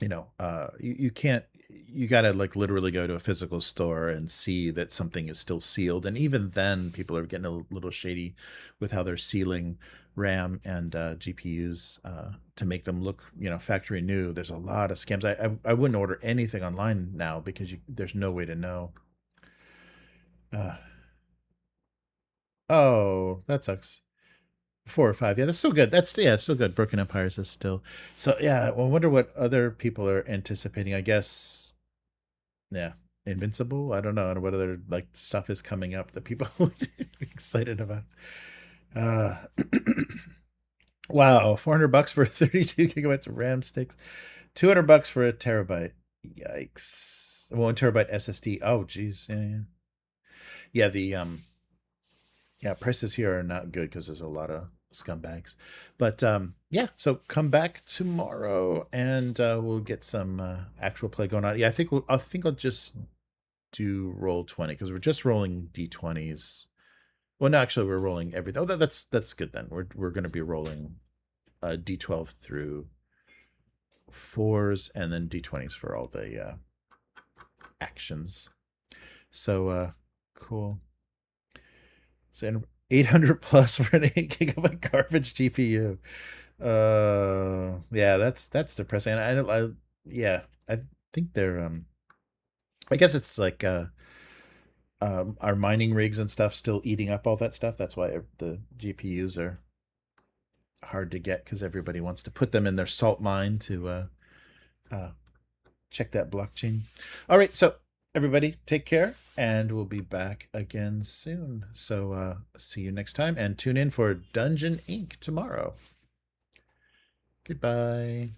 You can't, you got to like literally go to a physical store and see that something is still sealed. And even then people are getting a little shady with how they're sealing RAM and GPUs to make them look, factory new. There's a lot of scams. I wouldn't order anything online now because there's no way to know. Oh, that sucks. 4 or 5. Yeah, that's still good. Still good. Broken Empires is still. So yeah, I wonder what other people are anticipating. I guess, yeah, Invincible. I don't know what other like stuff is coming up that people would be excited about. Wow, $400 for 32 gigabytes of RAM sticks, $200 for a terabyte. Yikes! 1 terabyte SSD. Oh, geez, yeah. The prices here are not good because there's a lot of scumbags. But yeah, so come back tomorrow and we'll get some actual play going on. Yeah, I think I'll just do Roll20 because we're just rolling D20s. Well, no, actually, we're rolling everything. Oh, that's good then. We're going to be rolling D12 through 4s and then D20s for all the actions. So cool. So 800 plus for an 8 gigabyte garbage GPU. Yeah, that's depressing. I think they're I guess it's like our mining rigs and stuff still eating up all that stuff. That's why the GPUs are hard to get because everybody wants to put them in their salt mine to check that blockchain. All right, so everybody take care and we'll be back again soon. So see you next time and tune in for Dungeon Inc. tomorrow. Goodbye.